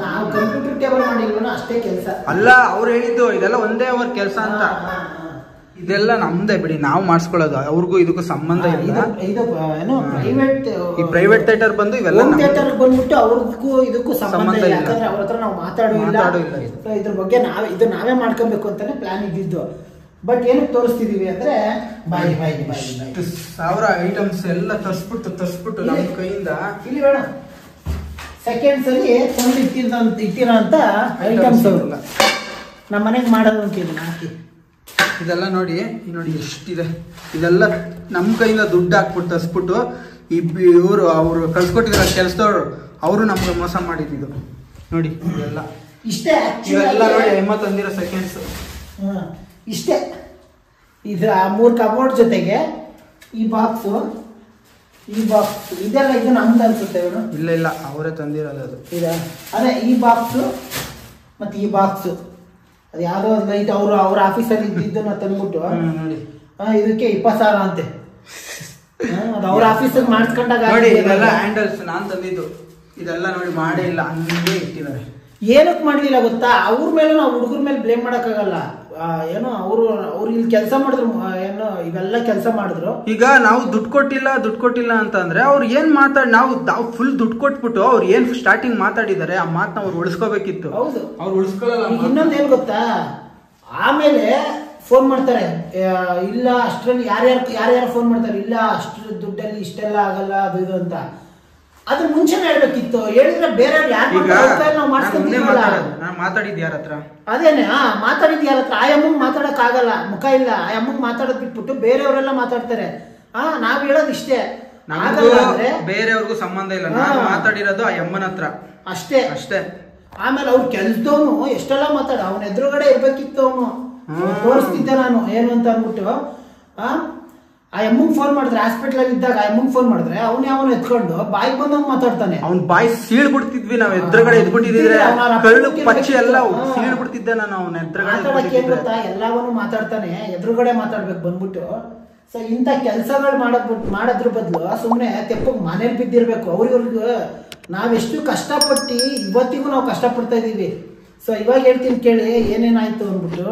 ನಾವು ಕಂಪ್ಯೂಟರ್ ಟೇಬಲ್ ಮಾಡಿಲ್ವನ ಅಷ್ಟೇ ಕೆಲಸ. ಅಲ್ಲ ಅವ್ರು ಹೇಳಿದ್ದು ಇದೆಲ್ಲ 1 hour ಕೆಲಸ ಅಂತ. ಇದೆಲ್ಲ ನಮ್ದೇ ಬಿಡಿ, ನಾವು ಮಾಡಿಸ್ಕೊಳ್ಳೋದು, ಅವ್ರಿಗೂ ಇದಕ್ಕೂ ಸಂಬಂಧ ಇಲ್ಲ. ಇದು ಏನೋ ಪ್ರೈವೇಟ್, ಈ ಪ್ರೈವೇಟ್ ಥಿಯೇಟರ್ ಬಂದು ಇವೆಲ್ಲ ಥಿಯೇಟರ್ ಬಂದ್ಬಿಟ್ಟು ಅವ್ರಿಗೂ ಇದಕ್ಕೂ ಸಂಬಂಧ ಇಲ್ಲ. ಯಾಕಂದ್ರೆ ಅವ್ರ ಹತ್ರ ನಾವು ಮಾತಾಡೋದಿಲ್ಲ. ಇದ್ರ ಬಗ್ಗೆ ನಾವೇ ಮಾಡ್ಕೊಬೇಕು ಅಂತಾನೆ ಪ್ಲಾನ್ ಇದ್ದಿದ್ದು. ಬಟ್ ಏನಕ್ಕೆ ತೋರಿಸ್ತಿದೀವಿ ಅಂದ್ರೆ ಬಾಯಿ 1000 ಐಟಮ್ಸ್ ಎಲ್ಲ ತರಿಸ್ಬಿಟ್ಟು ನಮ್ಮ ಕೈಯಿಂದ ಇಲ್ಲಿ ಬೇಡ ಸೆಕೆಂಡ್ಸ್ ಅಲ್ಲಿ ತಂದು ಇಟ್ಟಿರೋ ಅಂತ ಐಟಮ್ಸ್ ನಮ್ಮ ಮನೆಗೆ ಮಾಡೋದು ಅಂತೀನಿ ಹಾಕಿ. ಇದೆಲ್ಲ ನೋಡಿ ಎಷ್ಟಿದೆ. ಇದೆಲ್ಲ ನಮ್ಮ ಕೈಯಿಂದ ದುಡ್ಡು ಹಾಕ್ಬಿಟ್ಟು ತರಿಸ್ಬಿಟ್ಟು ಅವರು ಕಳ್ಸ್ಕೊಟ್ಟಿದ್ರ ಕೆಲಸದವ್ರು, ಅವರು ನಮ್ಗೆ ಮೋಸ ಮಾಡಿದ್ದು ನೋಡಿ. ಇದೆಲ್ಲ ಇಷ್ಟೇ ಇವೆಲ್ಲ ನೋಡಿ ಎಮ್ಮ ತಂದಿರೋ ಸೆಕೆಂಡ್ಸ್ ಇಷ್ಟೇ. ಇದು 3 ಕಬೋರ್ಡ್ ಜೊತೆಗೆ ಈ ಬಾಕ್ಸ್ ಇದೆಲ್ಲ ಇದು ನಮ್ದು ಅನ್ಸುತ್ತೆ. ಇಲ್ಲ ಅವರೇ ತಂದಿರೋದು ಅದು. ಅದೇ ಈ ಬಾಕ್ಸು ಮತ್ತೆ ಈ ಬಾಕ್ಸು ಅದು ಯಾವ್ದೋ ಒಂದು ಲೈಟ್ ಅವ್ರ ಆಫೀಸಲ್ಲಿ ಇದ್ದಿದ್ದನ್ನ ತಂದ್ಬಿಟ್ಟು ನೋಡಿ ಇದಕ್ಕೆ 20,000 ಅಂತೆ. ಅದು ಅವ್ರ ಆಫೀಸಲ್ಲಿ ಮಾಡಿಸ್ಕೊಂಡಾಗ ನೋಡಿ ಇದೆಲ್ಲ ಹ್ಯಾಂಡಲ್ಸ್ ನಾನು ತಂದಿದ್ದು. ಇದೆಲ್ಲ ನೋಡಿ ಮಾಡೇ ಇಲ್ಲ, ಹಂಗೆ ಇಟ್ಟಿದ್ದಾರೆ. ಏನಕ್ಕೆ ಮಾಡಲಿಲ್ಲ ಗೊತ್ತಾ? ಅವ್ರ ಮೇಲೆ ನಾವು ಹುಡುಗರ ಮೇಲೆ ಬ್ಲೇಮ್ ಮಾಡೋಕ್ಕಾಗಲ್ಲ. ಏನೋ ಅವ್ರು ಇಲ್ಲಿ ಕೆಲಸ ಮಾಡಿದ್ರು, ಏನೋ ಇವೆಲ್ಲ ಕೆಲಸ ಮಾಡಿದ್ರು. ಈಗ ನಾವು ದುಡ್ಡು ಕೊಟ್ಟಿಲ್ಲ ಅಂತ ಅಂದ್ರೆ ಅವ್ರು ಏನ್ ನಾವು ಫುಲ್ ದುಡ್ಡು ಕೊಟ್ಬಿಟ್ಟು ಅವ್ರು ಏನ್ ಸ್ಟಾರ್ಟಿಂಗ್ ಮಾತಾಡಿದ್ದಾರೆ ಆ ಮಾತನ್ನ ಅವ್ರು ಉಳಿಸ್ಕೋಬೇಕಿತ್ತು. ಹೌದು, ಅವ್ರು ಉಳಿಸ್ಕೊಳ್ಳಲ್ಲ. ಇನ್ನೊಂದು ಏನ್ ಗೊತ್ತಾ, ಆಮೇಲೆ ಫೋನ್ ಮಾಡ್ತಾರೆ, ಇಲ್ಲ ಅಷ್ಟರಲ್ಲಿ ಯಾರ್ಯಾರು ಫೋನ್ ಮಾಡ್ತಾರೆ, ಇಲ್ಲ ಅಷ್ಟ್ರ ದುಡ್ಡಲ್ಲಿ ಇಷ್ಟೆಲ್ಲ ಆಗಲ್ಲ ಅದು ಇದು ಅಂತ. ಅದ್ರ ಮುಂಚೆನೆ ಹೇಳ್ಬೇಕಿತ್ತು. ಹೇಳಿದ್ರೆ ಬೇರೆ ನಾವು ಮಾತಾಡಿದ್ ಯಾರ ಹತ್ರ? ಅದೇನೆ ಮಾತಾಡಿದ್ ಯಾರ ಹತ್ರ? ಆ ಅಮ್ಮಂಗ್ ಮಾತಾಡಕ್ ಆಗಲ್ಲ, ಮುಖ ಇಲ್ಲ. ಆ ಅಮ್ಮಂಗ್ ಮಾತಾಡೋದ್ ಬಿಟ್ಬಿಟ್ಟು ಬೇರೆಯವರೆಲ್ಲ ಮಾತಾಡ್ತಾರೆ. ನಾವ್ ಹೇಳೋದು ಇಷ್ಟೇ, ಬೇರೆಯವ್ರಿಗೂ ಸಂಬಂಧ ಇಲ್ಲ. ನಾನು ಮಾತಾಡಿರೋದು ಆ ಅಮ್ಮನ ಹತ್ರ ಅಷ್ಟೇ. ಆಮೇಲೆ ಅವ್ರು ಕೆಲ್ಸದವನು ಎಷ್ಟೆಲ್ಲ ಅವನ ಎದುರುಗಡೆ ಇರ್ಬೇಕಿತ್ತು. ಅವನು ತೋರಿಸ್ತಿದ್ದೆ ನಾನು ಏನು ಅಂತ ಅಂದ್ಬಿಟ್ಟು. ಆ ಅಮ್ಮಂಗ್ ಫೋನ್ ಮಾಡಿದ್ರೆ, ಹಾಸ್ಪಿಟಲ್ ಅಲ್ಲಿ ಇದ್ದಾಗ ಆ ಅಮ್ಮಂಗ್ ಫೋನ್ ಮಾಡಿದ್ರೆ ಅವನು ಎತ್ಕೊಂಡು ಬಾಯಿಗೆ ಬಂದಂಗ್ ಮಾತಾಡ್ತಾನೆ. ಅವ್ನ ಬಾಯಿ ಸೀಳ್ ಬಿಡ್ತಿದ್ವಿ ನಾವು ಎದುರುಗಡೆ ಎದ್ಬಿಟ್ಟಿದ್ರೆ. ಕಳ್ಳು ಪಚ್ಚಿ ಎಲ್ಲ ಸೀಳ್ ಬಿಡ್ತಿದ್ದೆ ನಾನು ಅವನ ಎದುರುಗಡೆ. ಗೊತ್ತಾ, ಎಲ್ಲವನ್ನೂ ಮಾತಾಡ್ತಾನೆ, ಎದುರುಗಡೆ ಮಾತಾಡ್ಬೇಕು ಬಂದ್ಬಿಟ್ಟು. ಸೊ ಇಂಥ ಕೆಲಸಗಳು ಮಾಡೋದ್ರ ಬದಲು ಸುಮ್ಮನೆ ತೆಪ್ಪಗ್ ಮನೇಲಿ ಬಿದ್ದಿರ್ಬೇಕು. ಅವ್ರಿಗೂ ನಾವೆಷ್ಟು ಕಷ್ಟಪಟ್ಟು ಇವತ್ತಿಗೂ ನಾವು ಕಷ್ಟಪಡ್ತಾ ಇದೀವಿ. ಸೊ ಇವಾಗ ಹೇಳ್ತೀನಿ ಕೇಳಿ ಏನೇನಾಯ್ತು ಅಂದ್ಬಿಟ್ಟು.